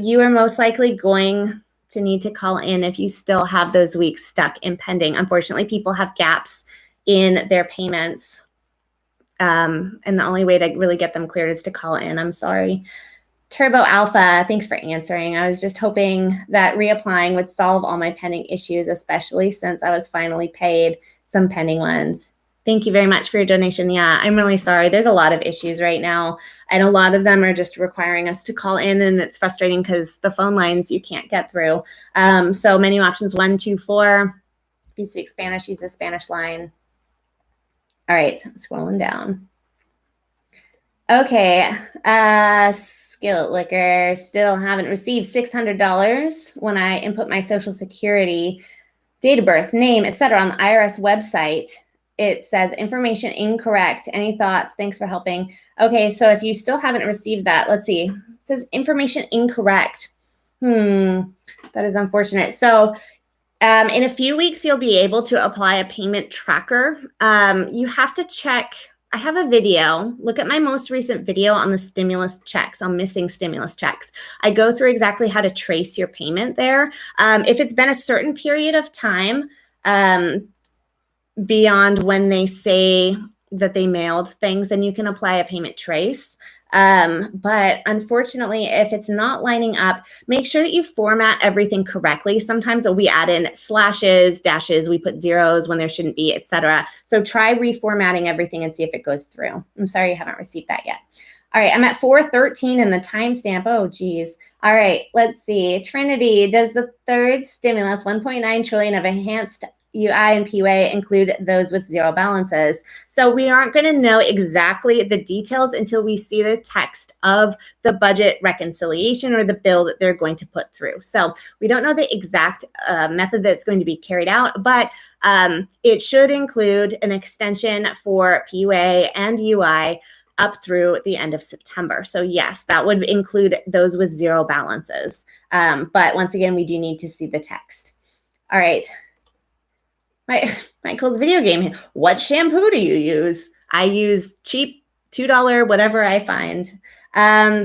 You are most likely going to need to call in if you still have those weeks stuck in pending. Unfortunately, people have gaps in their payments. And the only way to really get them cleared is to call in. I'm sorry. Turbo Alpha, thanks for answering. I was just hoping that reapplying would solve all my pending issues, especially since I was finally paid some pending ones. Thank you very much for your donation. Yeah, I'm really sorry. There's a lot of issues right now, and a lot of them are just requiring us to call in, and it's frustrating because the phone lines you can't get through. So menu options 1, 2, 4. If you speak Spanish, use the Spanish line. All right, scrolling down. Okay, Skillet Liquor, still haven't received $600 when I input my social security, date of birth, name, etc. on the IRS website. It says information incorrect. Any thoughts? Thanks for helping. Okay, so if you still haven't received that, let's see. It says information incorrect. That is unfortunate. So in a few weeks, you'll be able to apply a payment tracker. You have to check. I have a video. Look at my most recent video on the stimulus checks, on missing stimulus checks. I go through exactly how to trace your payment there. If it's been a certain period of time beyond when they say that they mailed things, then you can apply a payment trace. But unfortunately, if it's not lining up, make sure that you format everything correctly. Sometimes we add in slashes, dashes, we put zeros when there shouldn't be, etc. So try reformatting everything and see if it goes through. I'm sorry you haven't received that yet. All right, I'm at 4:13 in the timestamp. Oh, geez. All right, let's see. Trinity, does the third stimulus, 1.9 trillion of enhanced UI and PUA include those with zero balances? So we aren't going to know exactly the details until we see the text of the budget reconciliation or the bill that they're going to put through. So we don't know the exact method that's going to be carried out, but it should include an extension for PUA and UI up through the end of September. So yes, that would include those with zero balances. But once again, we do need to see the text. All right. Michael's video game. What shampoo do you use? I use cheap $2, whatever I find.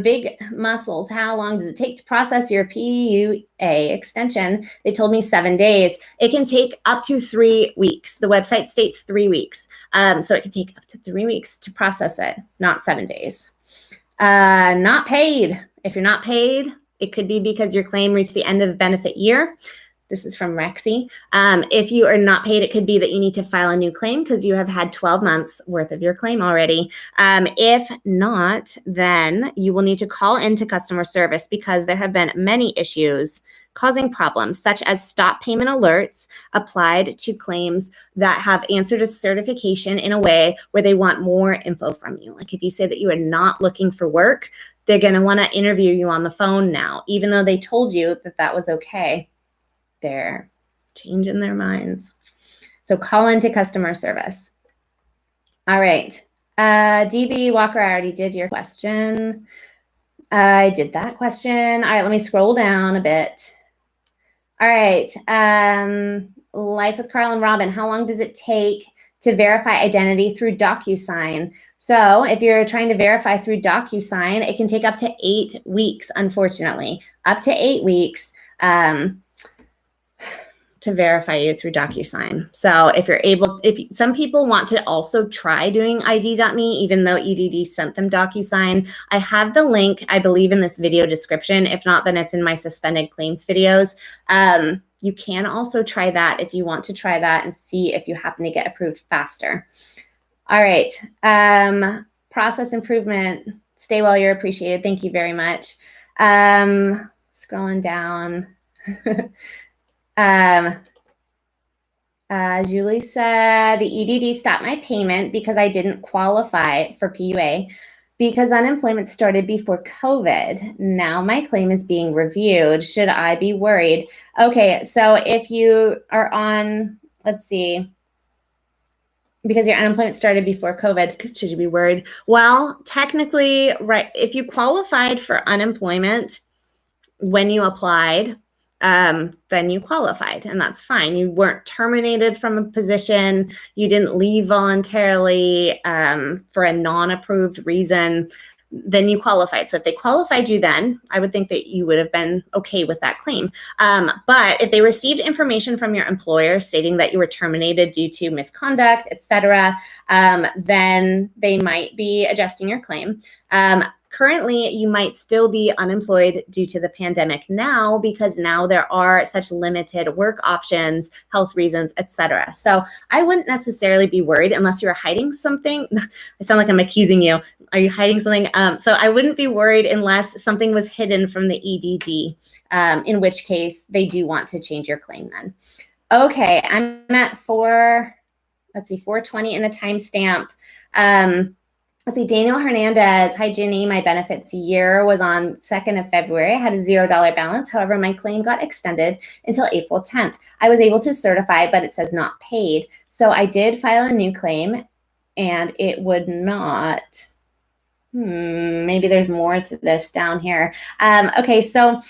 Big Muscles. How long does it take to process your PUA extension? They told me 7 days. It can take up to 3 weeks. The website states 3 weeks. So it can take up to 3 weeks to process it, not 7 days. Not paid. If you're not paid, it could be because your claim reached the end of the benefit year. This is from Rexy. If you are not paid, it could be that you need to file a new claim because you have had 12 months worth of your claim already. If not, then you will need to call into customer service because there have been many issues causing problems, such as stop payment alerts applied to claims that have answered a certification in a way where they want more info from you. Like if you say that you are not looking for work, they're going to want to interview you on the phone now, even though they told you that that was okay. They're changing their minds. So call into customer service. All right. DB Walker, I already did your question. I did that question. All right, let me scroll down a bit. All right. Life with Carl and Robin. How long does it take to verify identity through Docusign. So if you're trying to verify through Docusign, it can take up to 8 weeks, unfortunately, up to 8 weeks to verify you through Docusign. So if you're able, if some people want to also try doing ID.me, even though EDD sent them Docusign, I have the link, I believe, in this video description. If not, then it's in my suspended claims videos. You can also try that if you want to try that and see if you happen to get approved faster. All right. Process improvement. Stay well, you're appreciated. Thank you very much. Scrolling down. Julie said, the EDD stopped my payment because I didn't qualify for PUA because unemployment started before COVID. Now my claim is being reviewed. Should I be worried? Okay, so if you are on, let's see, because your unemployment started before COVID, should you be worried? Well, technically, right, if you qualified for unemployment when you applied, then you qualified, and that's fine. You weren't terminated from a position. You didn't leave voluntarily for a non-approved reason. Then you qualified. So if they qualified you then, I would think that you would have been okay with that claim. But if they received information from your employer stating that you were terminated due to misconduct, etc., then they might be adjusting your claim. Currently, you might still be unemployed due to the pandemic now because now there are such limited work options, health reasons, etc. So I wouldn't necessarily be worried unless you're hiding something. I sound like I'm accusing you. Are you hiding something? So I wouldn't be worried unless something was hidden from the EDD, in which case they do want to change your claim then. Okay, I'm at 420 in the timestamp. Let's see, Daniel Hernandez. Hi, Ginny. My benefits year was on 2nd of February. I had a $0 balance. However, my claim got extended until April 10th. I was able to certify, but it says not paid. So I did file a new claim, and it would not. Maybe there's more to this down here. Okay, so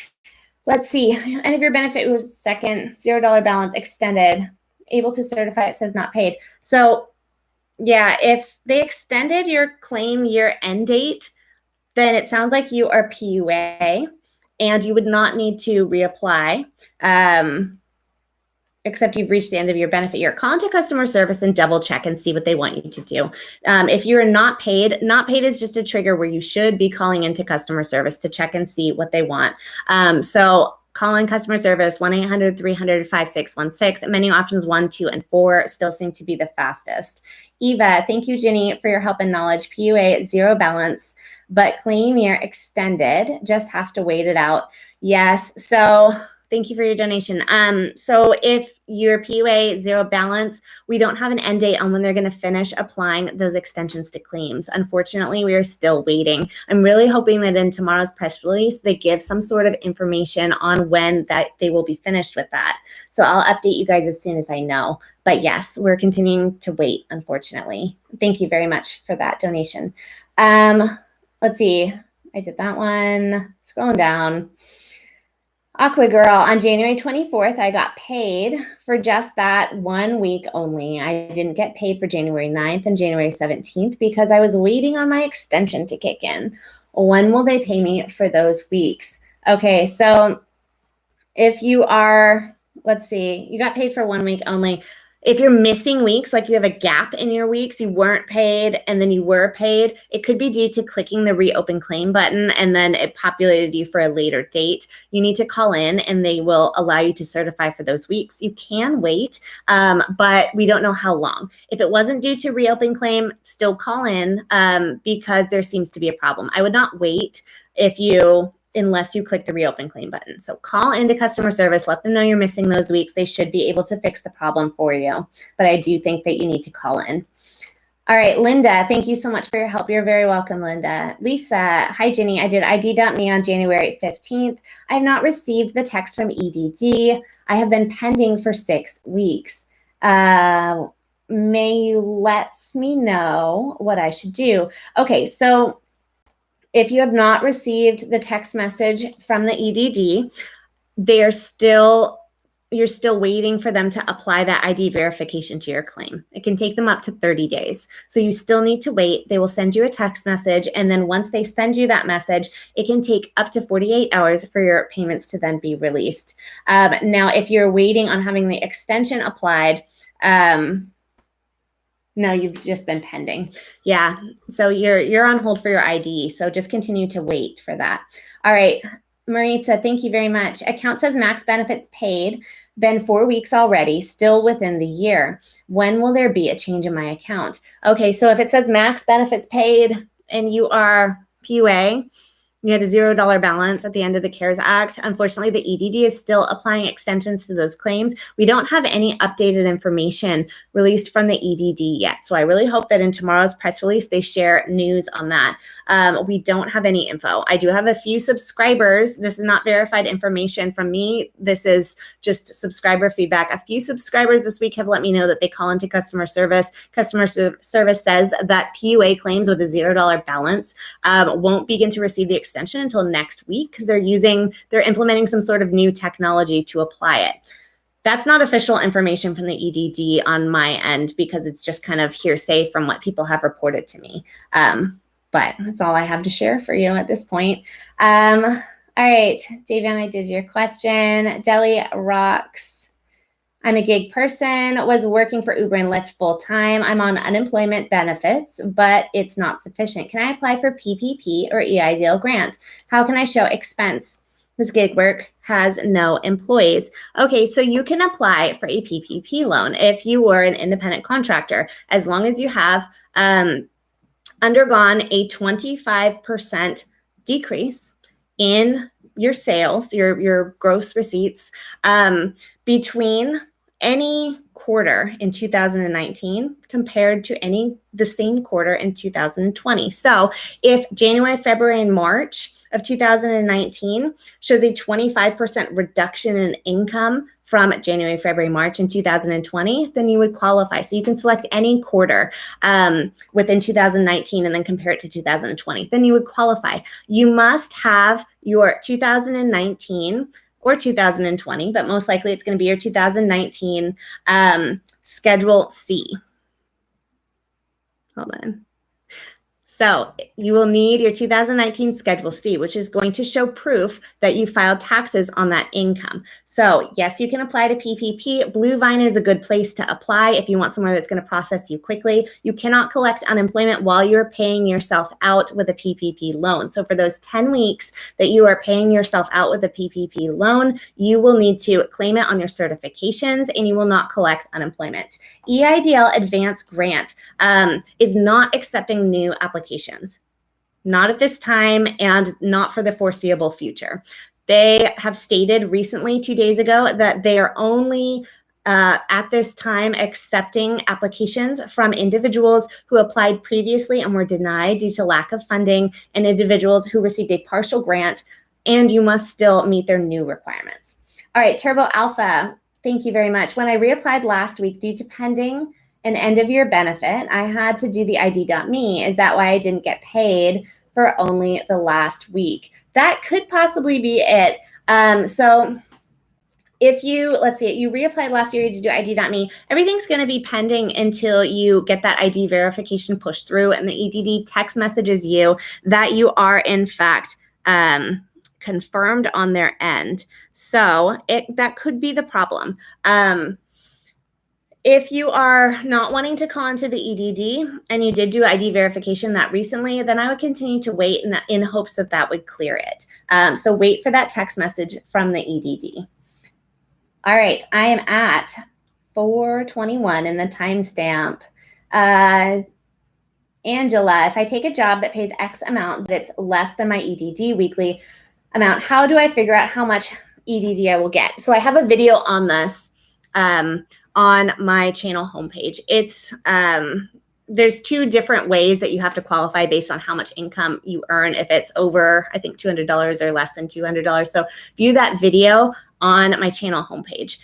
let's see. And if your benefit was second, $0 balance extended, able to certify, it says not paid. So yeah, if they extended your claim year end date, then it sounds like you are PUA and you would not need to reapply, except you've reached the end of your benefit year. Call into customer service and double check and see what they want you to do. If you're not paid is just a trigger where you should be calling into customer service to check and see what they want. So call in customer service, 1-800-300-5616. Menu options 1, 2, and 4 still seem to be the fastest. Eva, thank you, Ginny, for your help and knowledge. PUA, $0 balance, but claim year extended. Just have to wait it out. Yes, so thank you for your donation. So if your PUA $0 balance, we don't have an end date on when they're going to finish applying those extensions to claims. Unfortunately, we are still waiting. I'm really hoping that in tomorrow's press release, they give some sort of information on when that they will be finished with that. So I'll update you guys as soon as I know. But yes, we're continuing to wait, unfortunately. Thank you very much for that donation. Let's see. I did that one. Scrolling down. Aqua Girl, on January 24th, I got paid for just that 1 week only. I didn't get paid for January 9th and January 17th because I was waiting on my extension to kick in. When will they pay me for those weeks? Okay, so if you are, let's see, you got paid for 1 week only. If you're missing weeks, like you have a gap in your weeks, you weren't paid and then you were paid, it could be due to clicking the reopen claim button and then it populated you for a later date. You need to call in and they will allow you to certify for those weeks. You can wait, but we don't know how long. If it wasn't due to reopen claim, still call in because there seems to be a problem. I would not wait unless you click the reopen claim button. So call into customer service, let them know you're missing those weeks. They should be able to fix the problem for you. But I do think that you need to call in. All right, Linda, thank you so much for your help. You're very welcome, Linda. Lisa, hi, Ginny. I did ID.me on January 15th. I have not received the text from EDD. I have been pending for 6 weeks. May you let me know what I should do? Okay, so if you have not received the text message from the EDD, they are still, you're still waiting for them to apply that ID verification to your claim. It can take them up to 30 days. So you still need to wait. They will send you a text message. And then once they send you that message, it can take up to 48 hours for your payments to then be released. Now, if you're waiting on having the extension applied, no, you've just been pending. Yeah, so you're on hold for your ID. So just continue to wait for that. All right, Maritza, thank you very much. Account says max benefits paid. Been 4 weeks already, still within the year. When will there be a change in my account? Okay, so if it says max benefits paid and you are PUA, you had a $0 balance at the end of the CARES Act. Unfortunately, the EDD is still applying extensions to those claims. We don't have any updated information released from the EDD yet. So I really hope that in tomorrow's press release, they share news on that. We don't have any info. I do have a few subscribers. This is not verified information from me. This is just subscriber feedback. A few subscribers this week have let me know that they call into customer service. Customer service says that PUA claims with a $0 balance won't begin to receive the extension until next week because they're implementing some sort of new technology to apply it. That's not official information from the EDD on my end because it's just kind of hearsay from what people have reported to me. But that's all I have to share for you at this point. All right, Davian, I did your question. Deli rocks. I'm a gig person, was working for Uber and Lyft full time. I'm on unemployment benefits, but it's not sufficient. Can I apply for PPP or EIDL grant? How can I show expense? This gig work has no employees. Okay, so you can apply for a PPP loan if you were an independent contractor, as long as you have undergone a 25% decrease in your sales, your gross receipts between any quarter in 2019 compared to the same quarter in 2020. So if January, February, and March of 2019 shows a 25% reduction in income from January, February, March in 2020, then you would qualify. So you can select any quarter within 2019 and then compare it to 2020. Then you would qualify. You must have your 2019 or 2020, but most likely it's going to be your 2019 Schedule C. Hold on. So you will need your 2019 Schedule C, which is going to show proof that you filed taxes on that income. So yes, you can apply to PPP. Bluevine is a good place to apply if you want somewhere that's going to process you quickly. You cannot collect unemployment while you're paying yourself out with a PPP loan. So for those 10 weeks that you are paying yourself out with a PPP loan, you will need to claim it on your certifications and you will not collect unemployment. EIDL Advanced Grant is not accepting new applications. Not at this time and not for the foreseeable future. They have stated recently, 2 days ago, that they are only at this time accepting applications from individuals who applied previously and were denied due to lack of funding and individuals who received a partial grant, and you must still meet their new requirements. All right, Turbo Alpha, thank you very much. When I reapplied last week due to pending an end of year benefit, I had to do the ID.me. Is that why I didn't get paid for only the last week? That could possibly be it. So if you, let's see, you reapplied last year to do ID.me, everything's going to be pending until you get that ID verification pushed through and the EDD text messages you that you are in fact confirmed on their end. So that could be the problem. If you are not wanting to call into the EDD and you did do ID verification that recently, then I would continue to wait in hopes that that would clear it. So wait for that text message from the EDD. All right, I am at 4:21 in the timestamp. Angela, if I take a job that pays X amount that's less than my EDD weekly amount, how do I figure out how much EDD I will get? So I have a video on this on my channel homepage. It's there's two different ways that you have to qualify based on how much income you earn. If it's over, I think $200 or less than $200. So view that video on my channel homepage.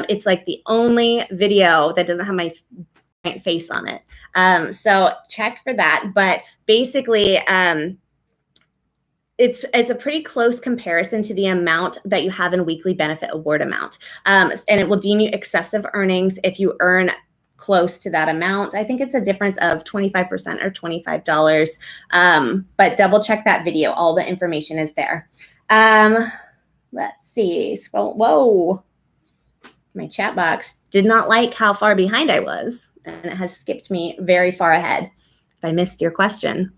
It's like the only video that doesn't have my face on it. So check for that. But basically, it's a pretty close comparison to the amount that you have in weekly benefit award amount. And it will deem you excessive earnings if you earn close to that amount. I think it's a difference of 25% or $25. But double check that video. All the information is there. Let's see. Scroll. Whoa. My chat box did not like how far behind I was, and it has skipped me very far ahead. If I missed your question,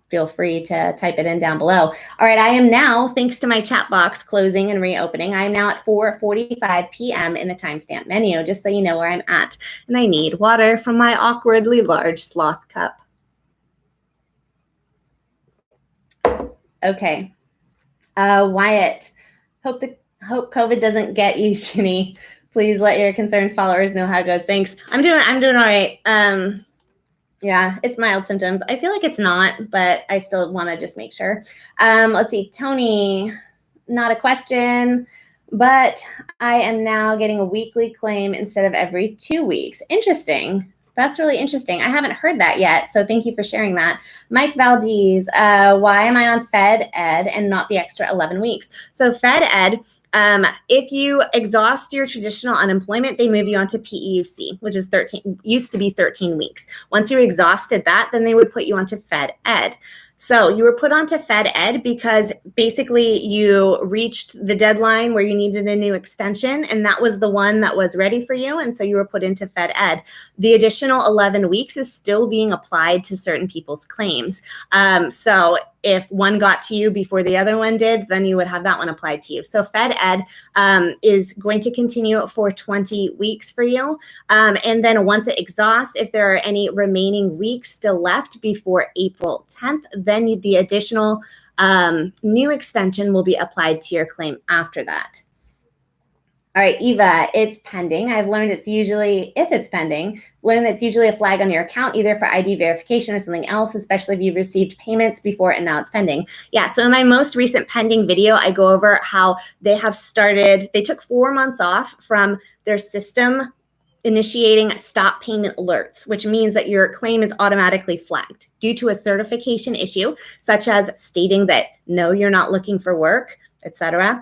feel free to type it in down below. All right, I am now, thanks to my chat box closing and reopening, I am now at 4:45 p.m. in the timestamp menu, just so you know where I'm at. And I need water from my awkwardly large sloth cup. Okay. Wyatt, hope COVID doesn't get you, Ginny. Please let your concerned followers know how it goes. Thanks. I'm doing all right. Yeah, it's mild symptoms. I feel like it's not, but I still want to just make sure. Let's see, Tony, not a question, but I am now getting a weekly claim instead of every 2 weeks. Interesting. That's really interesting. I haven't heard that yet, so thank you for sharing that. Mike Valdez, why am I on Fed Ed and not the extra 11 weeks? So Fed Ed, if you exhaust your traditional unemployment, they move you on to PEUC, which is used to be 13 weeks. Once you exhausted that, then they would put you onto Fed Ed. So you were put onto Fed Ed because basically you reached the deadline where you needed a new extension, and that was the one that was ready for you, and so you were put into Fed Ed. The additional 11 weeks is still being applied to certain people's claims. So if one got to you before the other one did, then you would have that one applied to you. So Fed Ed is going to continue for 20 weeks for you. And then once it exhausts, if there are any remaining weeks still left before April 10th, then the additional new extension will be applied to your claim after that. All right, Eva, it's pending. I've learned it's usually, if it's pending, learned it's usually a flag on your account, either for ID verification or something else, especially if you've received payments before and now it's pending. Yeah, so in my most recent pending video, I go over how they have started, they took 4 months off from their system initiating stop payment alerts, which means that your claim is automatically flagged due to a certification issue, such as stating that, no, you're not looking for work, etc.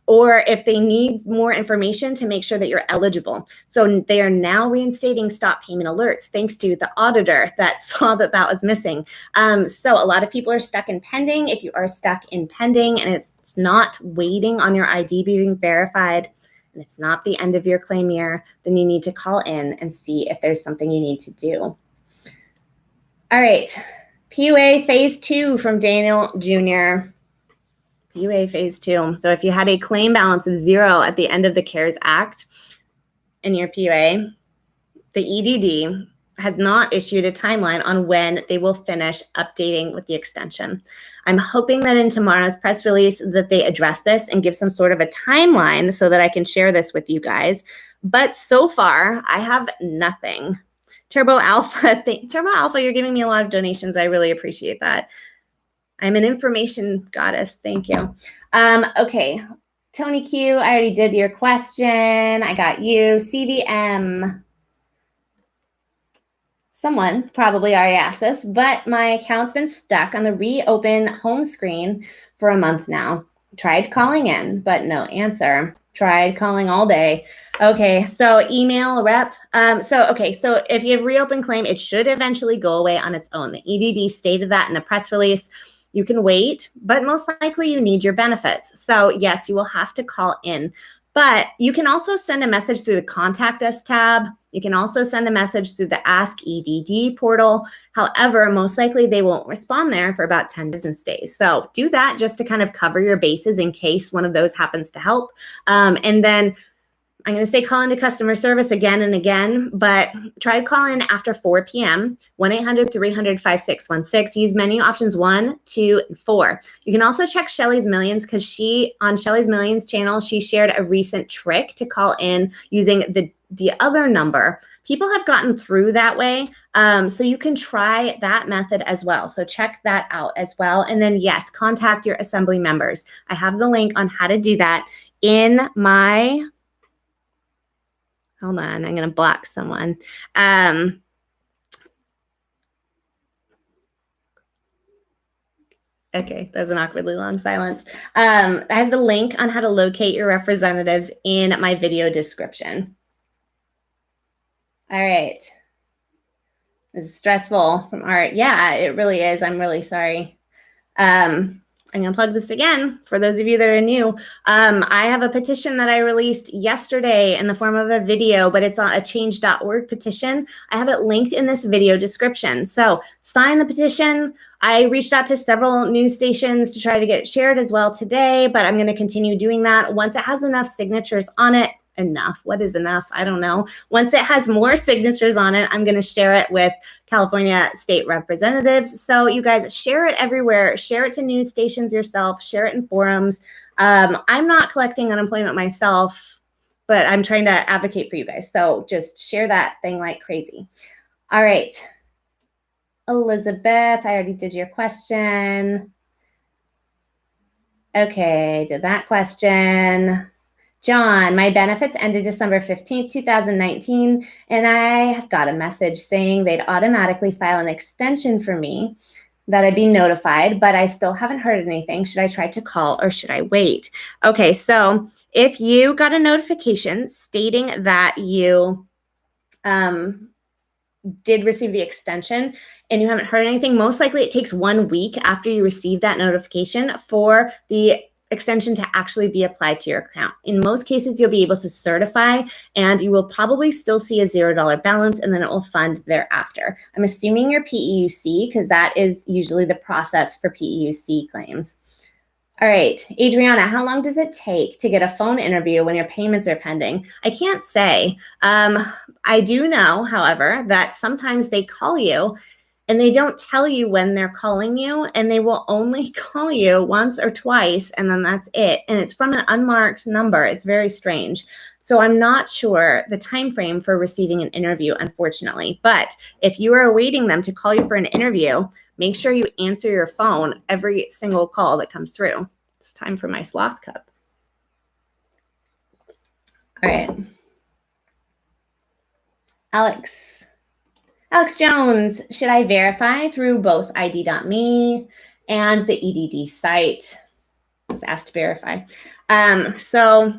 Or if they need more information to make sure that you're eligible. So they are now reinstating stop payment alerts thanks to the auditor that saw that that was missing. So a lot of people are stuck in pending. If you are stuck in pending and it's not waiting on your ID being verified, and it's not the end of your claim year, then you need to call in and see if there's something you need to do. All right, PUA phase 2 from Daniel Jr. PUA phase 2. So if you had a claim balance of 0 at the end of the CARES Act in your PUA, the EDD has not issued a timeline on when they will finish updating with the extension. I'm hoping that in tomorrow's press release that they address this and give some sort of a timeline so that I can share this with you guys. But so far, I have nothing. Turbo Alpha, you're giving me a lot of donations. I really appreciate that. I'm an information goddess. Thank you. Okay. Tony Q, I already did your question. I got you. CVM. Someone probably already asked this, but my account's been stuck on the reopen home screen for a month now. Tried calling in, but no answer. Tried calling all day. Okay, so email rep. So if you have reopened claim, it should eventually go away on its own. The EDD stated that in the press release. You can wait, but most likely you need your benefits. So yes, you will have to call in, but you can also send a message through the Contact Us tab. You can also send a message through the Ask EDD portal. However, most likely they won't respond there for about 10 business days. So do that just to kind of cover your bases in case one of those happens to help. And then I'm going to say call into customer service again and again, but try to call in after 4 p.m., 1-800-300-5616. Use menu options 1, 2, and 4. You can also check Shelly's Millions because on Shelly's Millions channel, she shared a recent trick to call in using the other number. People have gotten through that way, so you can try that method as well. So check that out as well. And then, yes, contact your assembly members. I have the link on how to do that in my... Hold on, I'm going to block someone. Okay, that's an awkwardly long silence. I have the link on how to locate your representatives in my video description. All right. This is stressful from Art. Yeah, it really is. I'm really sorry. I'm going to plug this again for those of you that are new. I have a petition that I released yesterday in the form of a video, but it's on a change.org petition. I have it linked in this video description. So sign the petition. I reached out to several news stations to try to get it shared as well today, but I'm going to continue doing that. Once it has enough signatures on it, what is enough? I don't know. Once it has more signatures on it, I'm going to share it with California state representatives. So you guys share it everywhere. Share it to news stations yourself. Share it in forums. I'm not collecting unemployment myself, but I'm trying to advocate for you guys. So just share that thing like crazy. All right. Elizabeth, I already did your question. Okay, did that question. John, my benefits ended December 15th, 2019, and I have got a message saying they'd automatically file an extension for me, that I'd be notified, but I still haven't heard anything. Should I try to call or should I wait? Okay, so if you got a notification stating that you did receive the extension and you haven't heard anything, most likely it takes 1 week after you receive that notification for the extension to actually be applied to your account. In most cases, you'll be able to certify and you will probably still see a $0 balance and then it will fund thereafter. I'm assuming your PEUC because that is usually the process for PEUC claims. All right, Adriana, how long does it take to get a phone interview when your payments are pending? I can't say. I do know, however, that sometimes they call you and they don't tell you when they're calling you, and they will only call you once or twice, and then that's it. And it's from an unmarked number. It's very strange. So I'm not sure the time frame for receiving an interview, unfortunately. But if you are awaiting them to call you for an interview, make sure you answer your phone every single call that comes through. It's time for my sloth cup. All right. Alex Jones, should I verify through both ID.me and the EDD site? I was asked to verify. So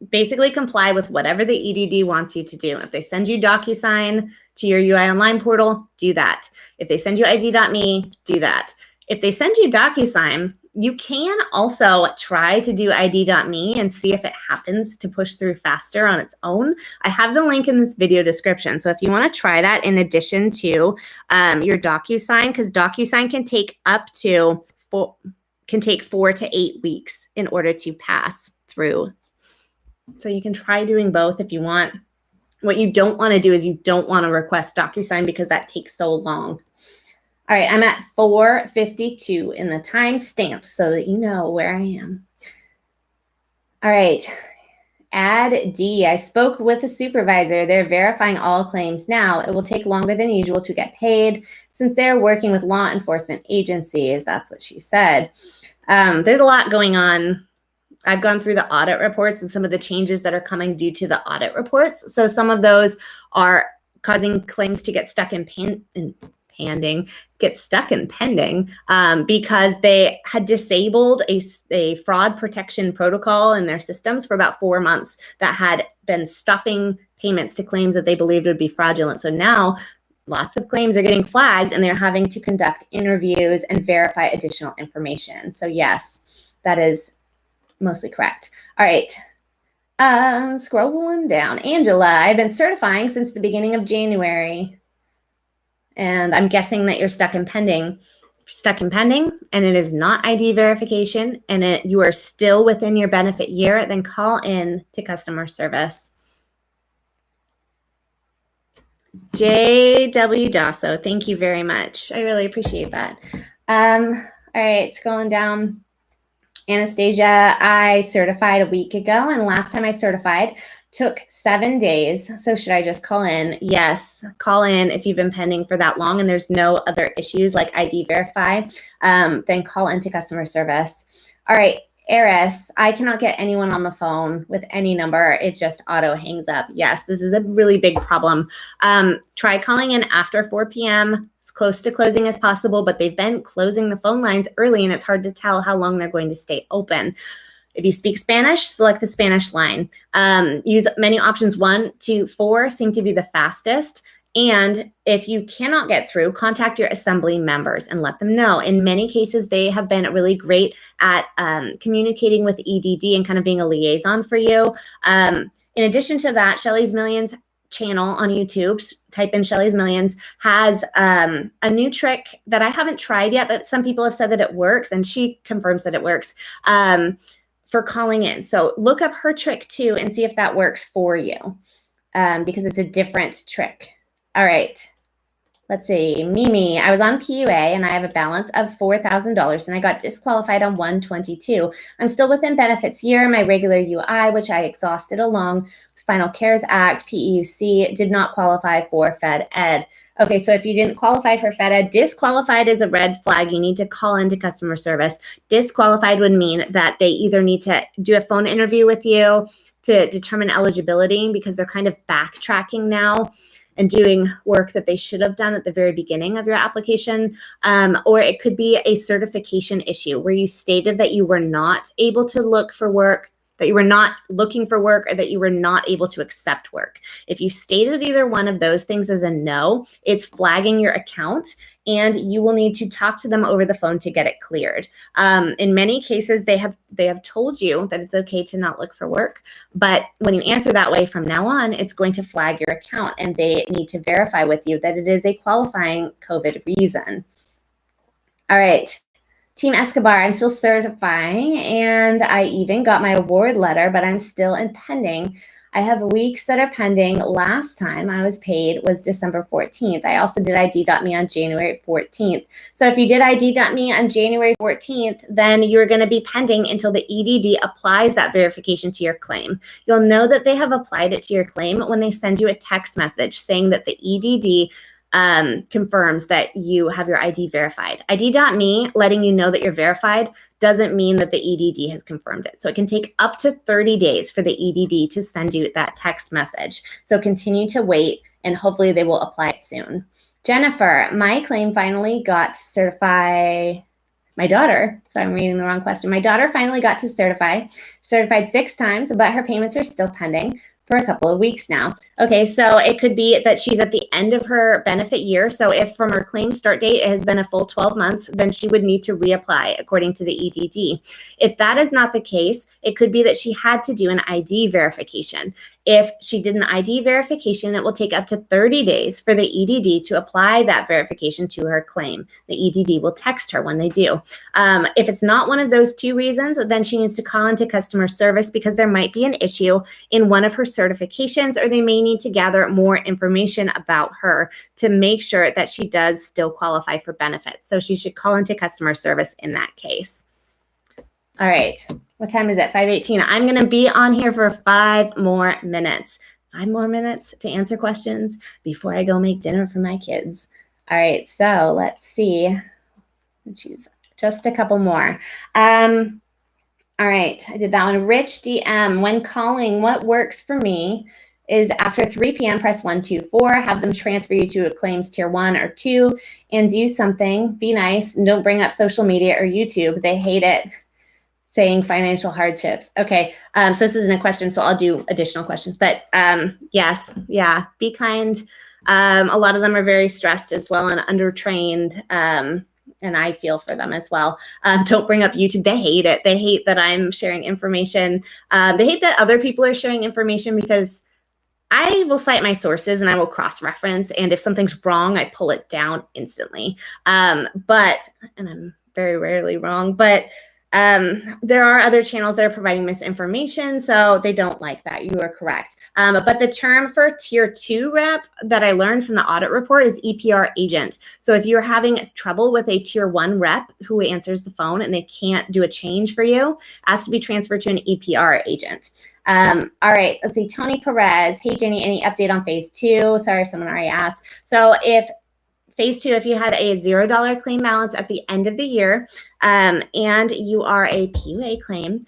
basically comply with whatever the EDD wants you to do. If they send you Docusign to your UI Online portal, do that. If they send you ID.me, do that. If they send you Docusign, you can also try to do ID.me and see if it happens to push through faster on its own. I have the link in this video description. So if you want to try that in addition to your Docusign, because Docusign can take take 4 to 8 weeks in order to pass through. So you can try doing both if you want. What you don't want to do is you don't want to request Docusign because that takes so long. All right, I'm at 4:52 in the timestamp so that you know where I am. All right, add D. I spoke with a supervisor. They're verifying all claims now. It will take longer than usual to get paid since they're working with law enforcement agencies. That's what she said. There's a lot going on. I've gone through the audit reports and some of the changes that are coming due to the audit reports. So some of those are causing claims to get stuck in pending because they had disabled a fraud protection protocol in their systems for about 4 months that had been stopping payments to claims that they believed would be fraudulent. So now lots of claims are getting flagged and they're having to conduct interviews and verify additional information. So yes, that is mostly correct. All right. Scrolling down. Angela, I've been certifying since the beginning of January. And I'm guessing that you're stuck in pending, and it is not ID verification, and you are still within your benefit year, then call in to customer service. JW Dasso, thank you very much. I really appreciate that. All right, scrolling down. Anastasia, I certified a week ago, and last time I certified took 7 days. So should I just call in? Yes, call in if you've been pending for that long and there's no other issues like ID verify, then call into customer service. All right, Eris, I cannot get anyone on the phone with any number. It just auto hangs up. Yes, this is a really big problem. Try calling in after 4 p.m. as close to closing as possible, but they've been closing the phone lines early and it's hard to tell how long they're going to stay open. If you speak Spanish, select the Spanish line. Use menu options 1, 2, 4 seem to be the fastest. And if you cannot get through, contact your assembly members and let them know. In many cases, they have been really great at communicating with EDD and kind of being a liaison for you. In addition to that, Shelly's Millions channel on YouTube, type in Shelly's Millions, has a new trick that I haven't tried yet, but some people have said that it works, and she confirms that it works for calling in. So look up her trick too and see if that works for you because it's a different trick. All right, let's see. Mimi, I was on PUA and I have a balance of $4,000 and I got disqualified on 1/22. I'm still within benefits year. My regular UI, which I exhausted along with Final CARES Act, PEUC, did not qualify for Fed Ed. Okay, so if you didn't qualify for Fed Ed, disqualified is a red flag. You need to call into customer service. Disqualified would mean that they either need to do a phone interview with you to determine eligibility because they're kind of backtracking now and doing work that they should have done at the very beginning of your application. Or it could be a certification issue where you stated that you were not able to look for work, that you were not looking for work, or that you were not able to accept work. If you stated either one of those things as a no, it's flagging your account and you will need to talk to them over the phone to get it cleared. In many cases, they have told you that it's okay to not look for work, but when you answer that way from now on, it's going to flag your account and they need to verify with you that it is a qualifying COVID reason. All right. Team Escobar, I'm still certifying and I even got my award letter, but I'm still in pending. I have weeks that are pending. Last time I was paid was December 14th. I also did ID.me on January 14th. So if you did ID.me on January 14th, then you're going to be pending until the EDD applies that verification to your claim. You'll know that they have applied it to your claim when they send you a text message saying that the EDD confirms that you have your ID verified. ID.me letting you know that you're verified doesn't mean that the EDD has confirmed it. So it can take up to 30 days for the EDD to send you that text message. So continue to wait and hopefully they will apply it soon. Jennifer, my claim finally got to certify my daughter. So I'm reading the wrong question. My daughter finally got to certified 6 times, but her payments are still pending for a couple of weeks now. Okay, so it could be that she's at the end of her benefit year. So if from her claim start date it has been a full 12 months, then she would need to reapply according to the EDD. If that is not the case, it could be that she had to do an ID verification. If she did an ID verification, it will take up to 30 days for the EDD to apply that verification to her claim. The EDD will text her when they do. If it's not one of those two reasons, then she needs to call into customer service because there might be an issue in one of her certifications, or they may need to gather more information about her to make sure that she does still qualify for benefits. So she should call into customer service in that case. All right, what time is it? 5:18. I'm going to be on here for 5 more minutes. 5 more minutes to answer questions before I go make dinner for my kids. All right, so let's see. Choose just a couple more. All right, I did that one. Rich DM, when calling, what works for me is after 3 p.m., press 124, have them transfer you to a claims tier 1 or 2 and do something. Be nice and don't bring up social media or YouTube. They hate it. Saying financial hardships. Okay, so this isn't a question, so I'll do additional questions. But yes, yeah, be kind. A lot of them are very stressed as well and undertrained, and I feel for them as well. Don't bring up YouTube. They hate it. They hate that I'm sharing information. They hate that other people are sharing information because I will cite my sources and I will cross-reference. And if something's wrong, I pull it down instantly. And I'm very rarely wrong, but there are other channels that are providing misinformation, so they don't like that. You are correct. But the term for tier 2 rep that I learned from the audit report is EPR agent. So if you're having trouble with a tier 1 rep who answers the phone and they can't do a change for you, ask to be transferred to an EPR agent. All right, let's see. Tony Perez. Hey, Ginny, any update on phase 2? Sorry if someone already asked. So if phase 2, if you had a $0 claim balance at the end of the year and you are a PUA claim,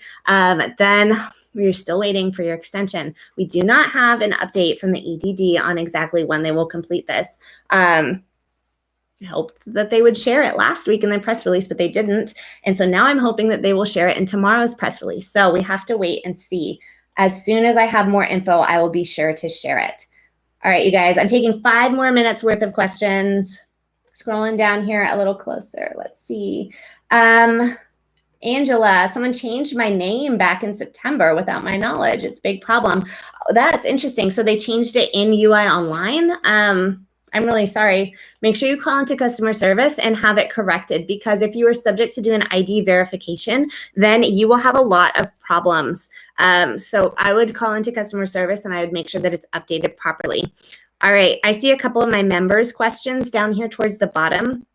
then we're still waiting for your extension. We do not have an update from the EDD on exactly when they will complete this. I hoped that they would share it last week in their press release, but they didn't. And so now I'm hoping that they will share it in tomorrow's press release. So we have to wait and see. As soon as I have more info, I will be sure to share it. All right, you guys, I'm taking 5 more minutes worth of questions. Scrolling down here a little closer. Let's see. Angela, someone changed my name back in September without my knowledge. It's a big problem. Oh, that's interesting. So they changed it in UI Online. I'm really sorry. Make sure you call into customer service and have it corrected, because if you are subject to do an ID verification, then you will have a lot of problems. So I would call into customer service and I would make sure that it's updated properly. All right, I see a couple of my members' questions down here towards the bottom.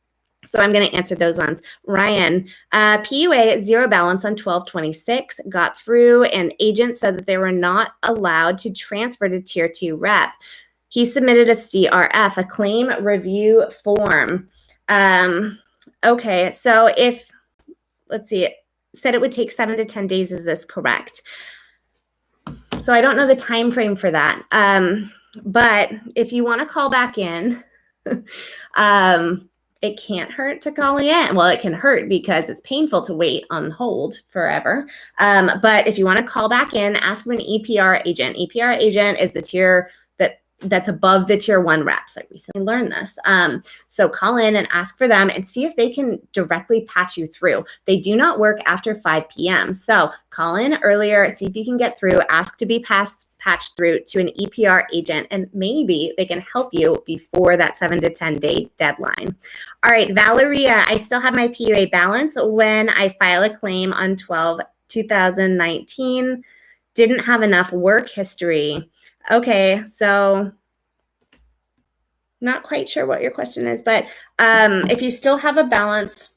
So I'm going to answer those ones. Ryan, PUA 0 balance on 12/26 got through, and agent said that they were not allowed to transfer to tier 2 rep. He submitted a CRF, a claim review form. Okay, so if, let's see, it said it would take 7 to 10 days. Is this correct? So I don't know the time frame for that. But if you want to call back in, it can't hurt to call in. Well, it can hurt because it's painful to wait on hold forever. But if you want to call back in, ask for an EPR agent. EPR agent is the tier that's above the tier 1 reps. I recently learned this. So call in and ask for them and see if they can directly patch you through. They do not work after 5 p.m. So call in earlier, see if you can get through, ask to be patched through to an EPR agent, and maybe they can help you before that 7 to 10 day deadline. All right, Valeria, I still have my PUA balance when I file a claim on 12/2019. Didn't have enough work history. Okay, so not quite sure what your question is, but if you still have a balance,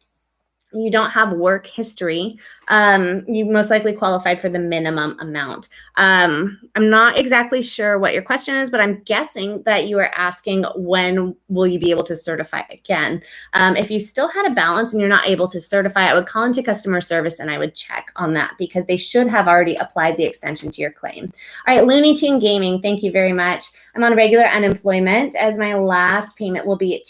you don't have work history, you most likely qualified for the minimum amount. I'm not exactly sure what your question is, but I'm guessing that you are asking when will you be able to certify again. If you still had a balance and you're not able to certify, I would call into customer service and I would check on that, because they should have already applied the extension to your claim. All right, Looney Tune Gaming, thank you very much. I'm on regular unemployment as my last payment will be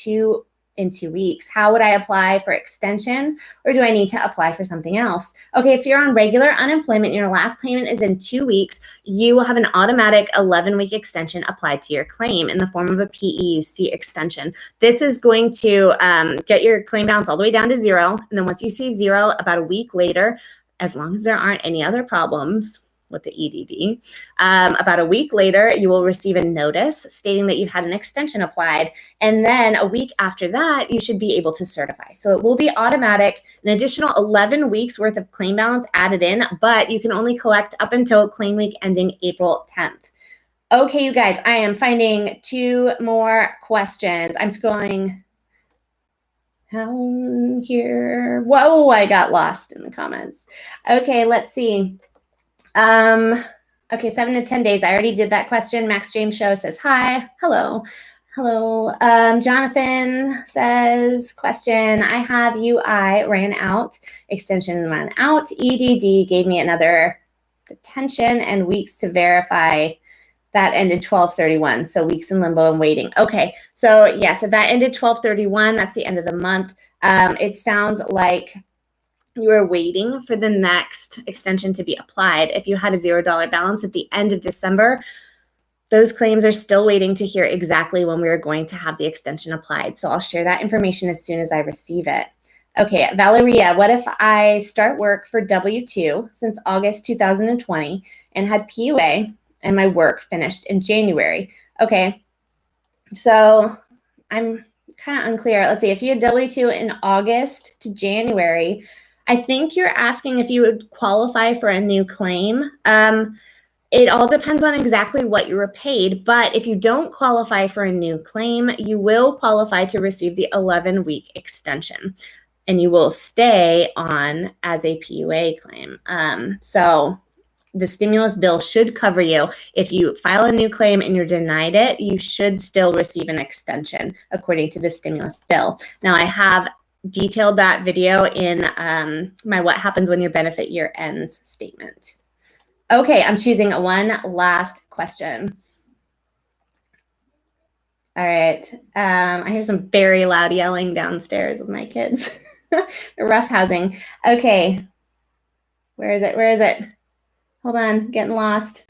in 2 weeks. How would I apply for extension, or do I need to apply for something else? Okay, if you're on regular unemployment, your last payment is in 2 weeks, you will have an automatic 11-week extension applied to your claim in the form of a PEUC extension. This is going to get your claim balance all the way down to 0. And then once you see 0, about a week later, as long as there aren't any other problems with the EDD, about a week later, you will receive a notice stating that you've had an extension applied. And then a week after that, you should be able to certify. So it will be automatic, an additional 11 weeks worth of claim balance added in, but you can only collect up until claim week ending April 10th. Okay, you guys, I am finding 2 more questions. I'm scrolling down here. Whoa, I got lost in the comments. Okay, let's see. Okay, 7 to 10 days. I already did that question. Max James Show says, hi. Hello. Hello. Jonathan says, question, I have UI ran out, extension ran out. EDD gave me another detention and weeks to verify. That ended 12/31. So weeks in limbo and waiting. Okay. So yes, if that ended 12/31, that's the end of the month. It sounds like you are waiting for the next extension to be applied. If you had a $0 balance at the end of December, those claims are still waiting to hear exactly when we are going to have the extension applied. So I'll share that information as soon as I receive it. Okay, Valeria, what if I start work for W-2 since August 2020 and had PUA and my work finished in January? Okay, so I'm kind of unclear. Let's see, if you had W-2 in August to January, I think you're asking if you would qualify for a new claim. It all depends on exactly what you were paid, but if you don't qualify for a new claim, you will qualify to receive the 11-week extension, and you will stay on as a PUA claim. So the stimulus bill should cover you. If you file a new claim and you're denied it, you should still receive an extension according to the stimulus bill. Now, I have detailed that video in my What Happens When Your Benefit Year Ends statement. Okay, I'm choosing one last question. All right. I hear some very loud yelling downstairs with my kids. They're roughhousing. Okay. Where is it? Where is it? Hold on, getting lost.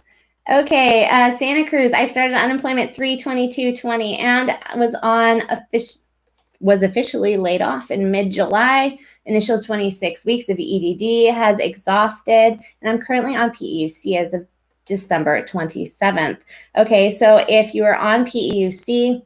Okay, Santa Cruz. I started unemployment 3/22/20 and was officially laid off in mid-July. Initial 26 weeks of EDD has exhausted, and I'm currently on PEUC as of December 27th. Okay, so if you are on PEUC,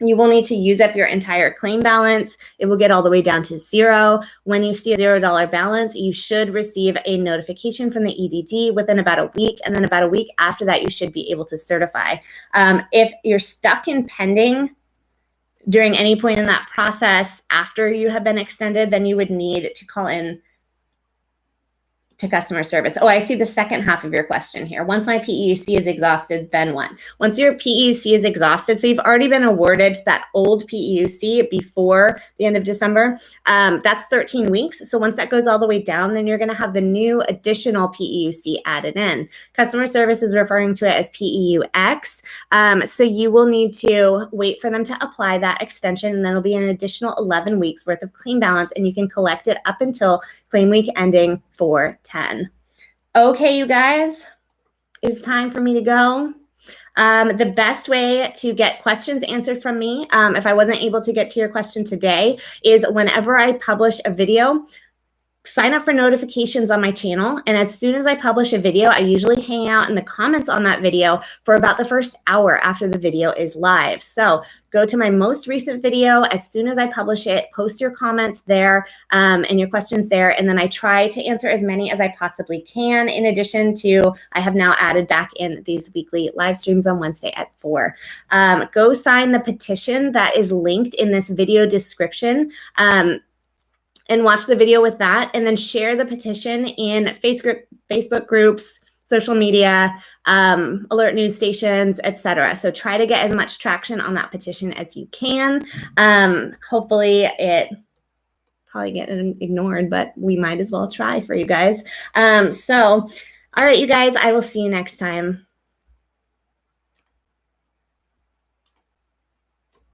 you will need to use up your entire claim balance. It will get all the way down to zero. When you see a $0 balance, you should receive a notification from the EDD within about a week. And then about a week after that, you should be able to certify. If you're stuck in pending during any point in that process after you have been extended, then you would need to call in to customer service. Oh, I see the second half of your question here. Once my PEUC is exhausted, then what? Once your PEUC is exhausted, so you've already been awarded that old PEUC before the end of December, that's 13 weeks. So once that goes all the way down, then you're gonna have the new additional PEUC added in. Customer service is referring to it as PEUX. So you will need to wait for them to apply that extension, and then it'll be an additional 11 weeks worth of claim balance, and you can collect it up until claim week ending 4/10. Okay, you guys, it's time for me to go. The best way to get questions answered from me, if I wasn't able to get to your question today, is whenever I publish a video, sign up for notifications on my channel. And as soon as I publish a video, I usually hang out in the comments on that video for about the first hour after the video is live. So go to my most recent video. As soon as I publish it, post your comments there and your questions there. And then I try to answer as many as I possibly can. In addition to, I have now added back in these weekly live streams on Wednesday at 4. Go sign the petition that is linked in this video description. And watch the video with that, and then share the petition in Facebook groups, social media, alert news stations, etc. So try to get as much traction on that petition as you can. Hopefully it probably get ignored, but we might as well try for you guys. All right, you guys, I will see you next time.